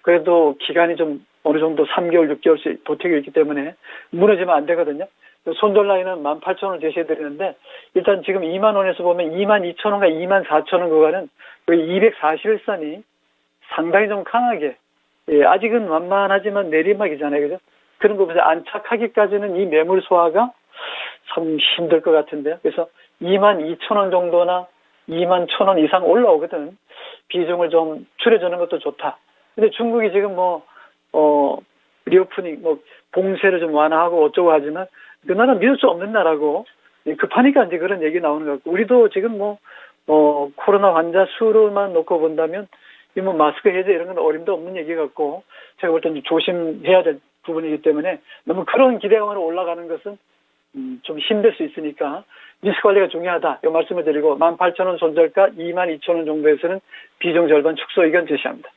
그래도 기간이 좀 어느 정도 3개월, 6개월씩 버티고 있기 때문에 무너지면 안 되거든요. 손절 라인은 18,000원 제시해 드리는데 일단 지금 2만 원에서 보면 22,000원과 24,000원 구간은 241선이 상당히 좀 강하게 아직은 완만하지만 내리막이잖아요. 그죠? 그런 부분에서 안착하기까지는 이 매물 소화가 참 힘들 것 같은데요. 그래서 22,000원 정도나 21,000원 이상 올라오거든. 비중을 좀 줄여주는 것도 좋다. 근데 중국이 지금 리오프닝, 봉쇄를 좀 완화하고 어쩌고 하지만 그 나라 믿을 수 없는 나라고 급하니까 이제 그런 얘기 나오는 것 같고 우리도 지금 코로나 환자 수로만 놓고 본다면 마스크 해제 이런 건 어림도 없는 얘기 같고 제가 볼 때는 조심해야 될 부분이기 때문에 너무 그런 기대감으로 올라가는 것은 좀 힘들 수 있으니까 리스크 관리가 중요하다. 이 말씀을 드리고 18,000원 손절가 22,000원 정도에서는 비중 절반 축소 의견 제시합니다.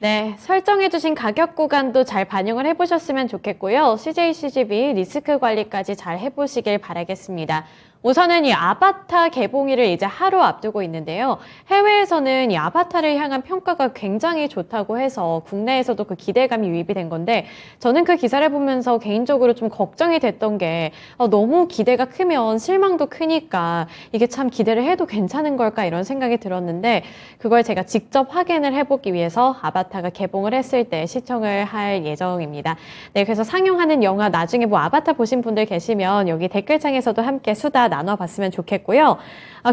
네, 설정해주신 가격 구간도 잘 반영을 해보셨으면 좋겠고요. CJCGB 리스크 관리까지 잘 해보시길 바라겠습니다. 우선은 이 아바타 개봉일을 이제 하루 앞두고 있는데요. 해외에서는 이 아바타를 향한 평가가 굉장히 좋다고 해서 국내에서도 그 기대감이 유입이 된 건데 저는 그 기사를 보면서 개인적으로 좀 걱정이 됐던 게 너무 기대가 크면 실망도 크니까 이게 참 기대를 해도 괜찮은 걸까 이런 생각이 들었는데 그걸 제가 직접 확인을 해보기 위해서 아바타가 개봉을 했을 때 시청을 할 예정입니다. 네, 그래서 상영하는 영화 나중에 아바타 보신 분들 계시면 여기 댓글창에서도 함께 수다 나눠봤으면 좋겠고요.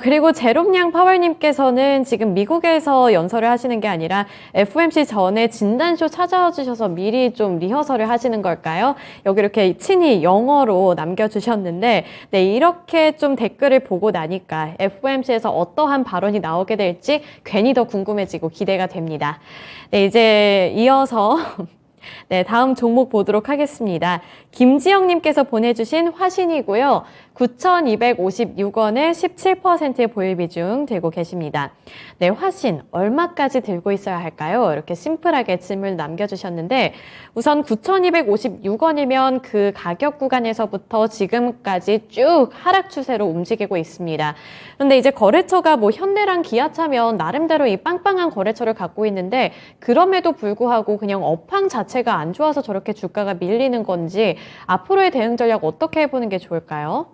그리고 제롬양 파월님께서는 지금 미국에서 연설을 하시는 게 아니라 FOMC 전에 진단쇼 찾아와 주셔서 미리 좀 리허설을 하시는 걸까요? 여기 이렇게 친히 영어로 남겨주셨는데 네, 이렇게 좀 댓글을 보고 나니까 FOMC에서 어떠한 발언이 나오게 될지 괜히 더 궁금해지고 기대가 됩니다. 네, 이제 이어서 네, 다음 종목 보도록 하겠습니다. 김지영님께서 보내주신 화신이고요. 9,256원에 17%의 보유 비중 들고 계십니다. 네, 화신 얼마까지 들고 있어야 할까요? 이렇게 심플하게 질문 남겨주셨는데 우선 9,256원이면 그 가격 구간에서부터 지금까지 쭉 하락 추세로 움직이고 있습니다. 그런데 이제 거래처가 현대랑 기아차면 나름대로 이 빵빵한 거래처를 갖고 있는데 그럼에도 불구하고 그냥 업황 자체가 안 좋아서 저렇게 주가가 밀리는 건지 앞으로의 대응 전략 어떻게 해보는 게 좋을까요?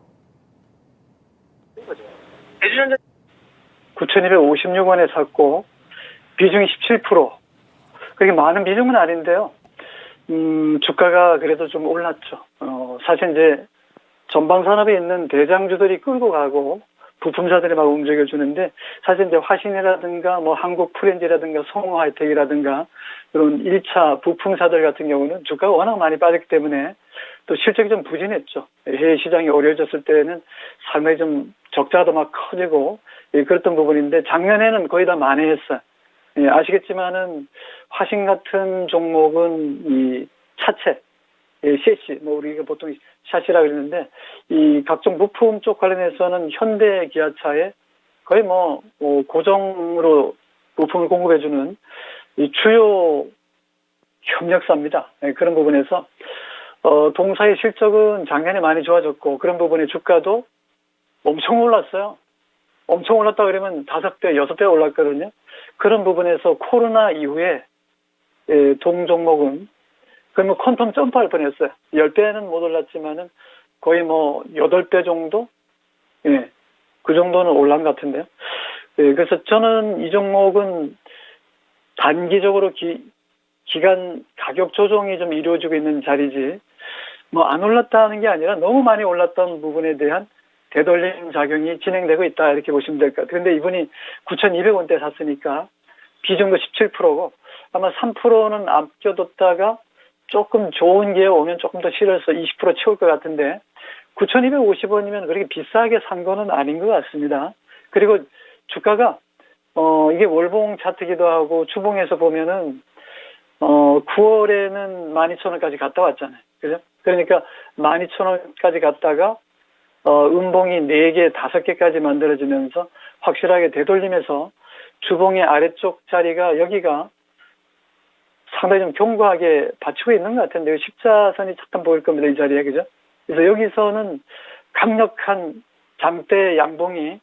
9,256원에 샀고 비중이 17%. 그렇게 많은 비중은 아닌데요. 주가가 그래도 좀 올랐죠. 사실 이제 전방 산업에 있는 대장주들이 끌고 가고 부품사들이 막 움직여주는데 사실 이제 화신이라든가 한국 프렌즈라든가 성호 하이텍이라든가 이런 1차 부품사들 같은 경우는 주가가 워낙 많이 빠졌기 때문에 또 실적이 좀 부진했죠. 해외 시장이 어려워졌을 때는 상당히 좀 적자도 막 커지고 그랬던 부분인데 작년에는 거의 다 만회했어요. 아시겠지만은 화신 같은 종목은 이 차체, 셰시, 우리가 보통 샤시라 그러는데 이 각종 부품 쪽 관련해서는 현대 기아차의 거의 고정으로 부품을 공급해주는 이 주요 협력사입니다. 네, 그런 부분에서 동사의 실적은 작년에 많이 좋아졌고 그런 부분에 주가도 엄청 올랐어요. 엄청 올랐다 그러면 5배, 6배 올랐거든요. 그런 부분에서 코로나 이후에 동 종목은 그러면 퀀텀 점프할 뻔했어요. 10배는 못 올랐지만은 거의 8배 정도? 예, 그 정도는 올란 것 같은데요. 예, 그래서 저는 이 종목은 단기적으로 기간 가격 조정이 좀 이루어지고 있는 자리지, 안 올랐다는 게 아니라 너무 많이 올랐던 부분에 대한 되돌림 작용이 진행되고 있다, 이렇게 보시면 될 것 같아요. 근데 이분이 9,200원대 샀으니까 비중도 17%고 아마 3%는 아껴뒀다가 조금 좋은 기회 오면 조금 더 실어서 20% 채울 것 같은데 9,250원이면 그렇게 비싸게 산 거는 아닌 것 같습니다. 그리고 주가가 이게 월봉 차트기도 하고 주봉에서 보면은 9월에는 12,000원까지 갔다 왔잖아요. 그죠? 그러니까 12,000원까지 갔다가 음봉이 4개, 5개까지 만들어지면서 확실하게 되돌리면서 주봉의 아래쪽 자리가 여기가 상당히 좀 견고하게 받치고 있는 것 같은데요. 십자선이 잠깐 보일 겁니다, 이 자리에. 그죠? 그래서 여기서는 강력한 장대 양봉이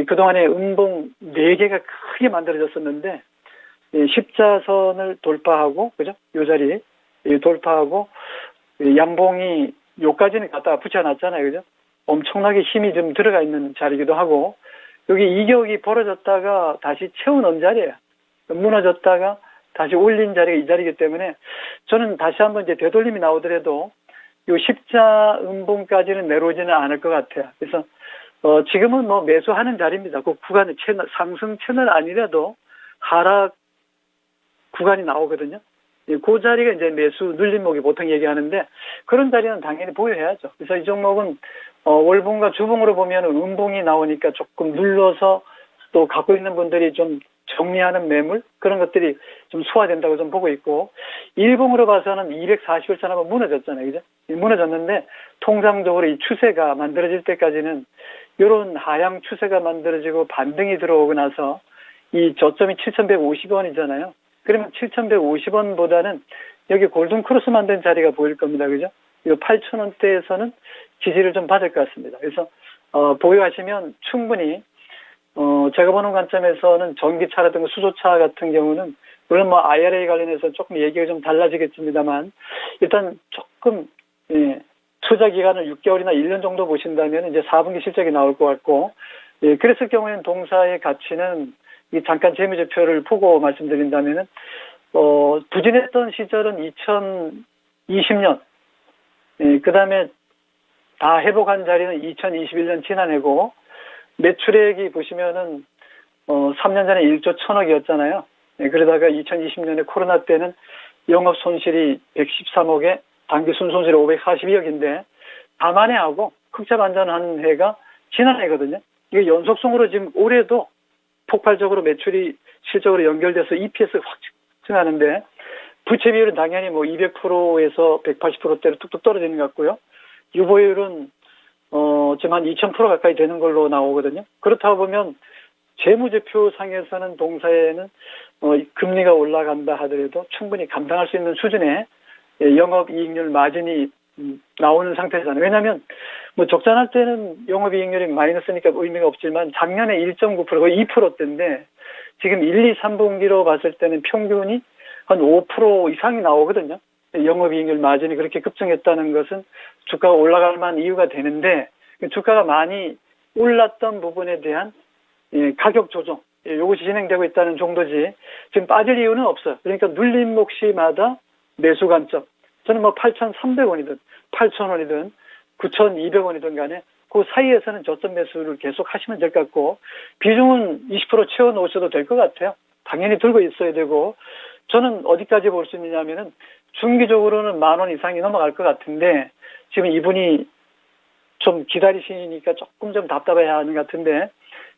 그동안에 음봉 4개가 크게 만들어졌었는데 십자선을 돌파하고, 그죠? 이 자리 돌파하고 양봉이 요까지는 갖다가 붙여놨잖아요. 그죠? 엄청나게 힘이 좀 들어가 있는 자리이기도 하고, 여기 이격이 벌어졌다가 다시 채워넣은 자리예요. 무너졌다가 다시 올린 자리가 이 자리이기 때문에 저는 다시 한번 이제 되돌림이 나오더라도 요 십자 음봉까지는 내려오지는 않을 것 같아요. 그래서 지금은 매수하는 자리입니다. 그 구간의 채널, 상승 채널 아니라도 하락 구간이 나오거든요. 그 자리가 이제 매수 눌림목이 보통 얘기하는데 그런 자리는 당연히 보유해야죠. 그래서 이 종목은 월봉과 주봉으로 보면 음봉이 나오니까 조금 눌러서 또 갖고 있는 분들이 좀 정리하는 매물, 그런 것들이 좀 소화된다고 좀 보고 있고, 일봉으로 봐서는 240일선 한번 무너졌잖아요. 그죠? 무너졌는데 통상적으로 이 추세가 만들어질 때까지는 이런 하향 추세가 만들어지고 반등이 들어오고 나서 이 저점이 7,150원이잖아요. 그러면 7,150원보다는 여기 골든 크로스 만든 자리가 보일 겁니다. 그죠? 이 8,000원대에서는 지지를 좀 받을 것 같습니다. 그래서 보유하시면 충분히 제가 보는 관점에서는 전기차라든가 수소차 같은 경우는 물론 IRA 관련해서 조금 얘기가 좀 달라지겠습니다만 일단 조금 투자 기간을 6개월이나 1년 정도 보신다면 이제 4분기 실적이 나올 것 같고, 그랬을 경우에는 동사의 가치는 잠깐 재무제표를 보고 말씀드린다면은 부진했던 시절은 2020년, 그 다음에 다 회복한 자리는 2021년 지난해고, 매출액이 보시면은 3년 전에 1조 1,000억이었잖아요. 그러다가 2020년에 코로나 때는 영업 손실이 113억에 당기 순손실이 542억인데 다 만회하고 흑자 반전한 해가 지난해거든요. 이게 연속성으로 지금 올해도 폭발적으로 매출이 실적으로 연결돼서 EPS가 확 증하는데 부채 비율은 당연히 200%에서 180%대로 뚝뚝 떨어지는 것 같고요. 유보율은 지금 한 2000% 가까이 되는 걸로 나오거든요. 그렇다 보면 재무제표 상에서는 동사에는 금리가 올라간다 하더라도 충분히 감당할 수 있는 수준의 영업이익률 마진이 나오는 상태잖아요. 왜냐하면 적자 날 때는 영업이익률이 마이너스니까 의미가 없지만 작년에 1.9% 거의 2%대인데 지금 1, 2, 3분기로 봤을 때는 평균이 한 5% 이상이 나오거든요. 영업이익률 마진이 그렇게 급증했다는 것은 주가가 올라갈 만한 이유가 되는데 주가가 많이 올랐던 부분에 대한 가격 조정, 이것이 진행되고 있다는 정도지 지금 빠질 이유는 없어요. 그러니까 눌림목 시마다 매수 관점, 저는 8,300원이든 8,000원이든 9,200원이든 간에 그 사이에서는 저점 매수를 계속 하시면 될 것 같고, 비중은 20% 채워 놓으셔도 될 것 같아요. 당연히 들고 있어야 되고, 저는 어디까지 볼 수 있느냐면은 중기적으로는 10,000원 이상이 넘어갈 것 같은데 지금 이분이 좀 기다리시니까 조금 좀 답답해야 하는 것 같은데,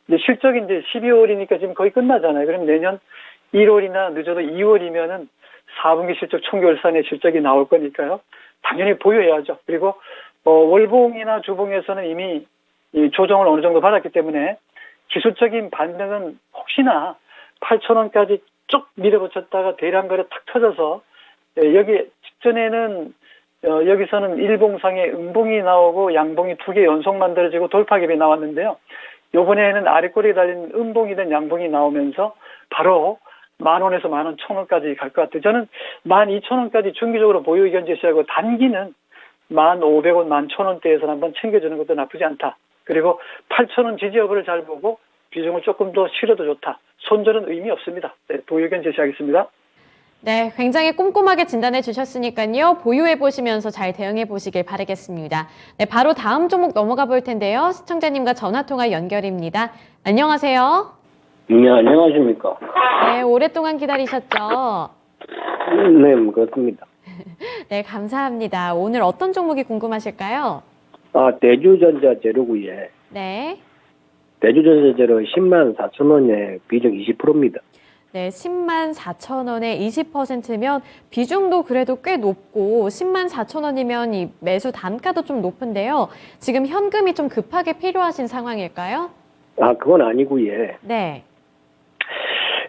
이제 실적이 이제 12월이니까 지금 거의 끝나잖아요. 그럼 내년 1월이나 늦어도 2월이면은 4분기 실적 총결산의 실적이 나올 거니까요. 당연히 보유해야죠. 그리고 월봉이나 주봉에서는 이미 이 조정을 어느 정도 받았기 때문에 기술적인 반등은 혹시나 8,000원까지 쭉 밀어붙였다가 대량거래 탁 터져서 여기 직전에는 여기서는 일봉상에 음봉이 나오고 양봉이 2개 연속 만들어지고 돌파갭이 나왔는데요. 이번에는 아래꼬리에 달린 음봉이 된 양봉이 나오면서 바로 10,000원에서 11,000원까지 갈 것 같아요. 저는 12,000원까지 중기적으로 보유 의견 제시하고 단기는 1,500원, 11,000원대에서 한번 챙겨주는 것도 나쁘지 않다. 그리고 8,000원 지지 여부를 잘 보고 비중을 조금 더 실어도 좋다. 손절은 의미 없습니다. 네, 보유 의견 제시하겠습니다. 네, 굉장히 꼼꼼하게 진단해 주셨으니까요. 보유해 보시면서 잘 대응해 보시길 바라겠습니다. 네, 바로 다음 종목 넘어가 볼 텐데요. 시청자님과 전화통화 연결입니다. 안녕하세요. 네, 안녕하십니까. 네, 오랫동안 기다리셨죠? 네, 그렇습니다. 네, 감사합니다. 오늘 어떤 종목이 궁금하실까요? 대주전자 재료구에 네. 대주전자 재료 104,000원에 비중 20%입니다. 네, 104,000원에 20%면 비중도 그래도 꽤 높고 104,000원이면 이 매수 단가도 좀 높은데요. 지금 현금이 좀 급하게 필요하신 상황일까요? 그건 아니고, 예. 네.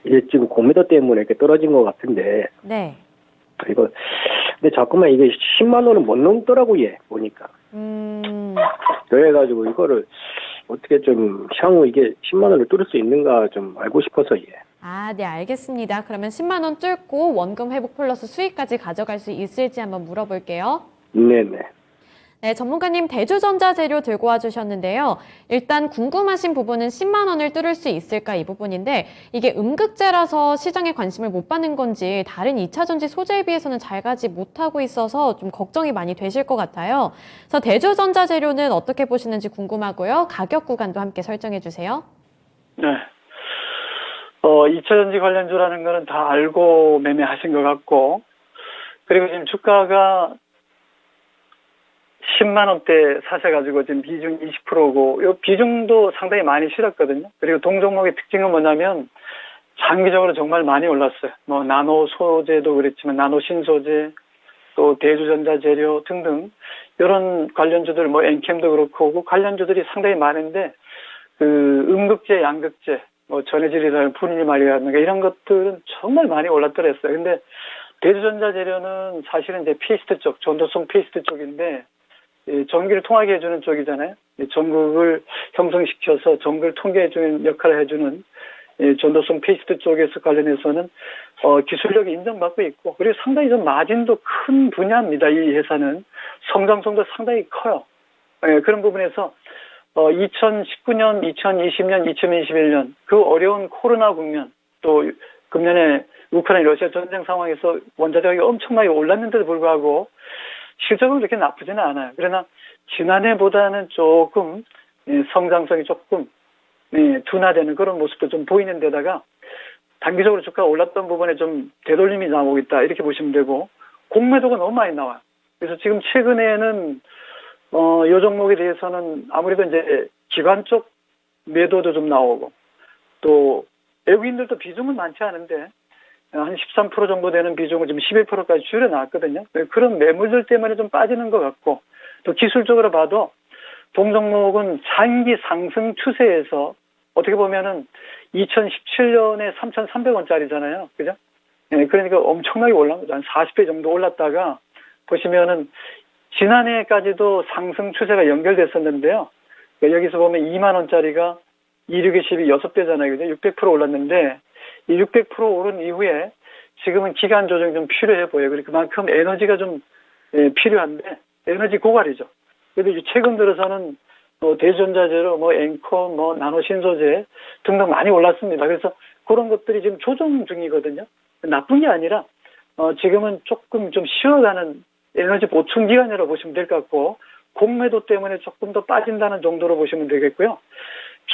이게 지금 공매도 때문에 이렇게 떨어진 것 같은데, 네. 근데 자꾸만 이게 10만 원은 못 넘더라고, 예, 보니까. 그래가지고 이거를 어떻게 좀 향후 이게 10만 원을 뚫을 수 있는가 좀 알고 싶어서, 예. 네, 알겠습니다. 그러면 10만 원 뚫고 원금 회복 플러스 수익까지 가져갈 수 있을지 한번 물어볼게요. 네네. 네, 전문가님 대주전자 재료 들고 와주셨는데요. 일단 궁금하신 부분은 10만 원을 뚫을 수 있을까 이 부분인데 이게 음극재라서 시장에 관심을 못 받는 건지 다른 2차전지 소재에 비해서는 잘 가지 못하고 있어서 좀 걱정이 많이 되실 것 같아요. 그래서 대주전자 재료는 어떻게 보시는지 궁금하고요. 가격 구간도 함께 설정해 주세요. 네. 2차전지 관련주라는 거는 다 알고 매매하신 것 같고, 그리고 지금 주가가 10만 원대 사셔가지고 지금 비중 20%고, 이 비중도 상당히 많이 실었거든요. 그리고 동종목의 특징은 뭐냐면 장기적으로 정말 많이 올랐어요. 뭐 나노 소재도 그렇지만 나노 신소재, 또 대주전자 재료 등등 이런 관련주들, 뭐 엔캠도 그렇고 관련주들이 상당히 많은데 그 음극재, 양극재, 뭐 전해질이라는 분일말이라든가 이런 것들은 정말 많이 올랐더랬어요. 근데 대주전자 재료는 사실은 이제 페이스트 쪽, 전도성 페이스트 쪽인데 전기를 통하게 해주는 쪽이잖아요. 전극을 형성시켜서 전극을 통계해주는 역할을 해주는 전도성 페이스트 쪽에서 관련해서는 기술력이 인정받고 있고, 그리고 상당히 좀 마진도 큰 분야입니다. 이 회사는 성장성도 상당히 커요. 그런 부분에서 2019년, 2020년, 2021년 그 어려운 코로나 국면, 또 금년에 우크라이나 러시아 전쟁 상황에서 원자 가격이 엄청나게 올랐는데도 불구하고 실적은 그렇게 나쁘지는 않아요. 그러나 지난해보다는 조금 성장성이 조금 둔화되는 그런 모습도 좀 보이는 데다가 단기적으로 주가가 올랐던 부분에 좀 되돌림이 나오고 있다 이렇게 보시면 되고, 공매도가 너무 많이 나와요. 그래서 지금 최근에는 이 종목에 대해서는 아무래도 이제 기관 쪽 매도도 좀 나오고, 또 외국인들도 비중은 많지 않은데 한 13% 정도 되는 비중을 지금 11%까지 줄여놨거든요. 그런 매물들 때문에 좀 빠지는 것 같고, 또 기술적으로 봐도 동종목은 장기 상승 추세에서 어떻게 보면은 2017년에 3,300원짜리잖아요. 그죠? 그러니까 엄청나게 올라온 거죠. 한 40배 정도 올랐다가 보시면은 지난해까지도 상승 추세가 연결됐었는데요. 여기서 보면 2만 원짜리가 2, 6에 12, 6배잖아요. 그죠? 600% 올랐는데 이 600% 오른 이후에 지금은 기간 조정이 좀 필요해 보여요. 그리고 그만큼 에너지가 좀 필요한데 에너지 고갈이죠. 그래도 최근 들어서는 대전자재로 앵커, 나노 신소재 등등 많이 올랐습니다. 그래서 그런 것들이 지금 조정 중이거든요. 나쁜 게 아니라 지금은 조금 좀 쉬어가는 에너지 보충 기간이라고 보시면 될 것 같고, 공매도 때문에 조금 더 빠진다는 정도로 보시면 되겠고요.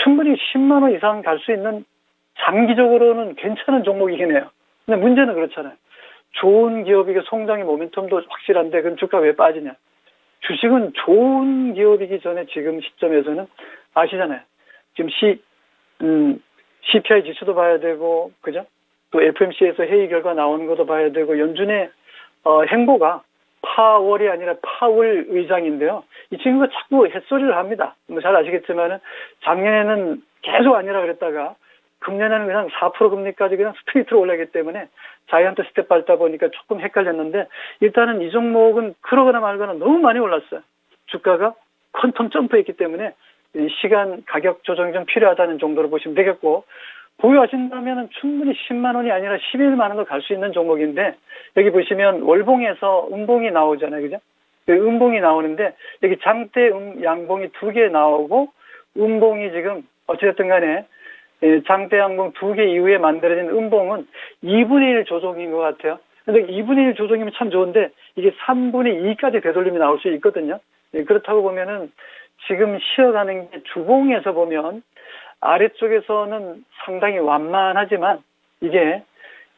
충분히 10만 원 이상 갈 수 있는 장기적으로는 괜찮은 종목이긴 해요. 근데 문제는 그렇잖아요. 좋은 기업이고 성장의 모멘텀도 확실한데 그럼 주가 왜 빠지냐. 주식은 좋은 기업이기 전에 지금 시점에서는 아시잖아요. 지금 CPI 지수도 봐야 되고, 그죠? 또 FMC에서 회의 결과 나오는 것도 봐야 되고, 연준의 행보가 파월이 아니라 파월 의장인데요. 이 친구가 자꾸 햇소리를 합니다. 뭐 잘 아시겠지만은 작년에는 계속 아니라 그랬다가 금년에는 그냥 4% 금리까지 그냥 스트레이트로 올라가기 때문에 자이언트 스텝 밟다 보니까 조금 헷갈렸는데 일단은 이 종목은 그러거나 말거나 너무 많이 올랐어요. 주가가 퀀텀 점프했기 때문에 이 시간 가격 조정이 좀 필요하다는 정도로 보시면 되겠고 보유하신다면 충분히 10만 원이 아니라 11만 원도 갈 수 있는 종목인데 여기 보시면 월봉에서 음봉이 나오잖아요. 그죠? 음봉이 나오는데 여기 장대 양봉이 2개 나오고 음봉이 지금 어찌됐든 간에 장대 양봉 2개 이후에 만들어진 음봉은 2분의 1 조정인 것 같아요. 근데 2분의 1 조정이면 참 좋은데 이게 3분의 2까지 되돌림이 나올 수 있거든요. 그렇다고 보면은 지금 쉬어가는 게 주봉에서 보면 아래쪽에서는 상당히 완만하지만 이게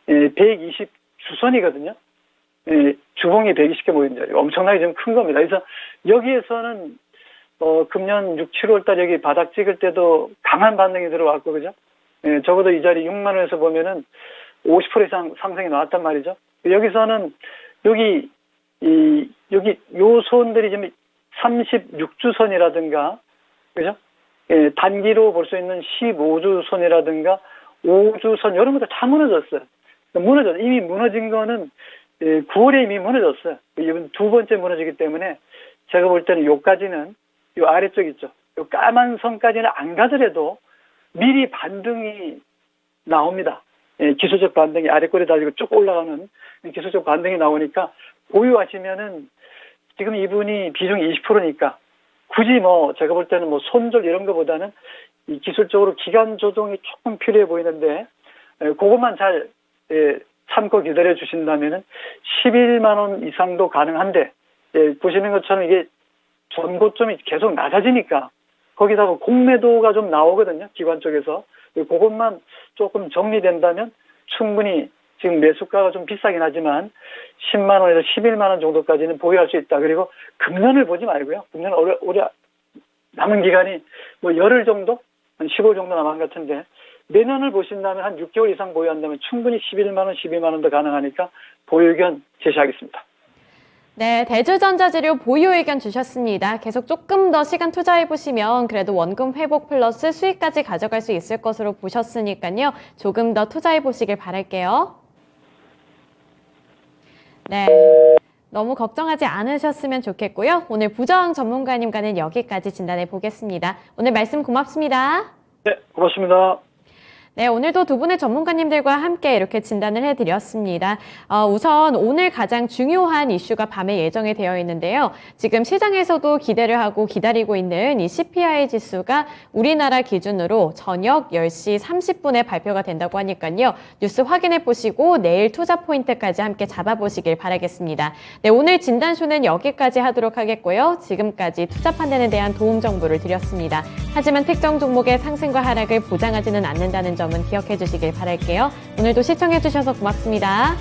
120 주선이거든요. 주봉이 120개 모인 자리 엄청나게 좀 큰 겁니다. 그래서 여기에서는 금년 6, 7월 달 여기 바닥 찍을 때도 강한 반등이 들어왔고 그죠? 적어도 이 자리 6만 원에서 보면은 50% 이상 상승이 나왔단 말이죠. 여기서는 여기 요 선들이 좀 36주선이라든가 그죠? 단기로 볼 수 있는 15주선이라든가 5주선 이런 것들 다 무너졌어요. 이미 무너진 거는 9월에 이미 무너졌어요. 이번 두 번째 무너지기 때문에 제가 볼 때는 요까지는 요 아래쪽 있죠. 요 까만 선까지는 안 가더라도 미리 반등이 나옵니다. 기술적 반등이 아래꼬리 달리고 쭉 올라가는 기술적 반등이 나오니까 보유하시면은 지금 이분이 비중이 20%니까 굳이 제가 볼 때는 손절 이런 거보다는 이 기술적으로 기간 조정이 조금 필요해 보이는데 그것만 잘 참고 기다려 주신다면은 11만 원 이상도 가능한데 보시는 것처럼 이게 전고점이 계속 낮아지니까 거기다가 공매도가 좀 나오거든요. 기관 쪽에서. 그것만 조금 정리된다면 충분히 지금 매수가가 좀 비싸긴 하지만 10만 원에서 11만 원 정도까지는 보유할 수 있다. 그리고 금년을 보지 말고요. 금년 올해 남은 기간이 열흘 정도? 한 15일 정도 남은 것 같은데 내년을 보신다면 한 6개월 이상 보유한다면 충분히 11만 원, 12만 원도 가능하니까 보유 의견 제시하겠습니다. 네, 대주전자재료 보유 의견 주셨습니다. 계속 조금 더 시간 투자해보시면 그래도 원금 회복 플러스 수익까지 가져갈 수 있을 것으로 보셨으니까요. 조금 더 투자해보시길 바랄게요. 네, 너무 걱정하지 않으셨으면 좋겠고요. 오늘 부정 전문가님과는 여기까지 진단해 보겠습니다. 오늘 말씀 고맙습니다. 네, 고맙습니다. 네, 오늘도 두 분의 전문가님들과 함께 이렇게 진단을 해드렸습니다. 우선 오늘 가장 중요한 이슈가 밤에 예정이 되어 있는데요. 지금 시장에서도 기대를 하고 기다리고 있는 이 CPI 지수가 우리나라 기준으로 저녁 10시 30분에 발표가 된다고 하니까요. 뉴스 확인해 보시고 내일 투자 포인트까지 함께 잡아보시길 바라겠습니다. 네, 오늘 진단쇼는 여기까지 하도록 하겠고요. 지금까지 투자 판단에 대한 도움 정보를 드렸습니다. 하지만 특정 종목의 상승과 하락을 보장하지는 않는다는 점은 기억해 주시길 바랄게요. 오늘도 시청해 주셔서 고맙습니다.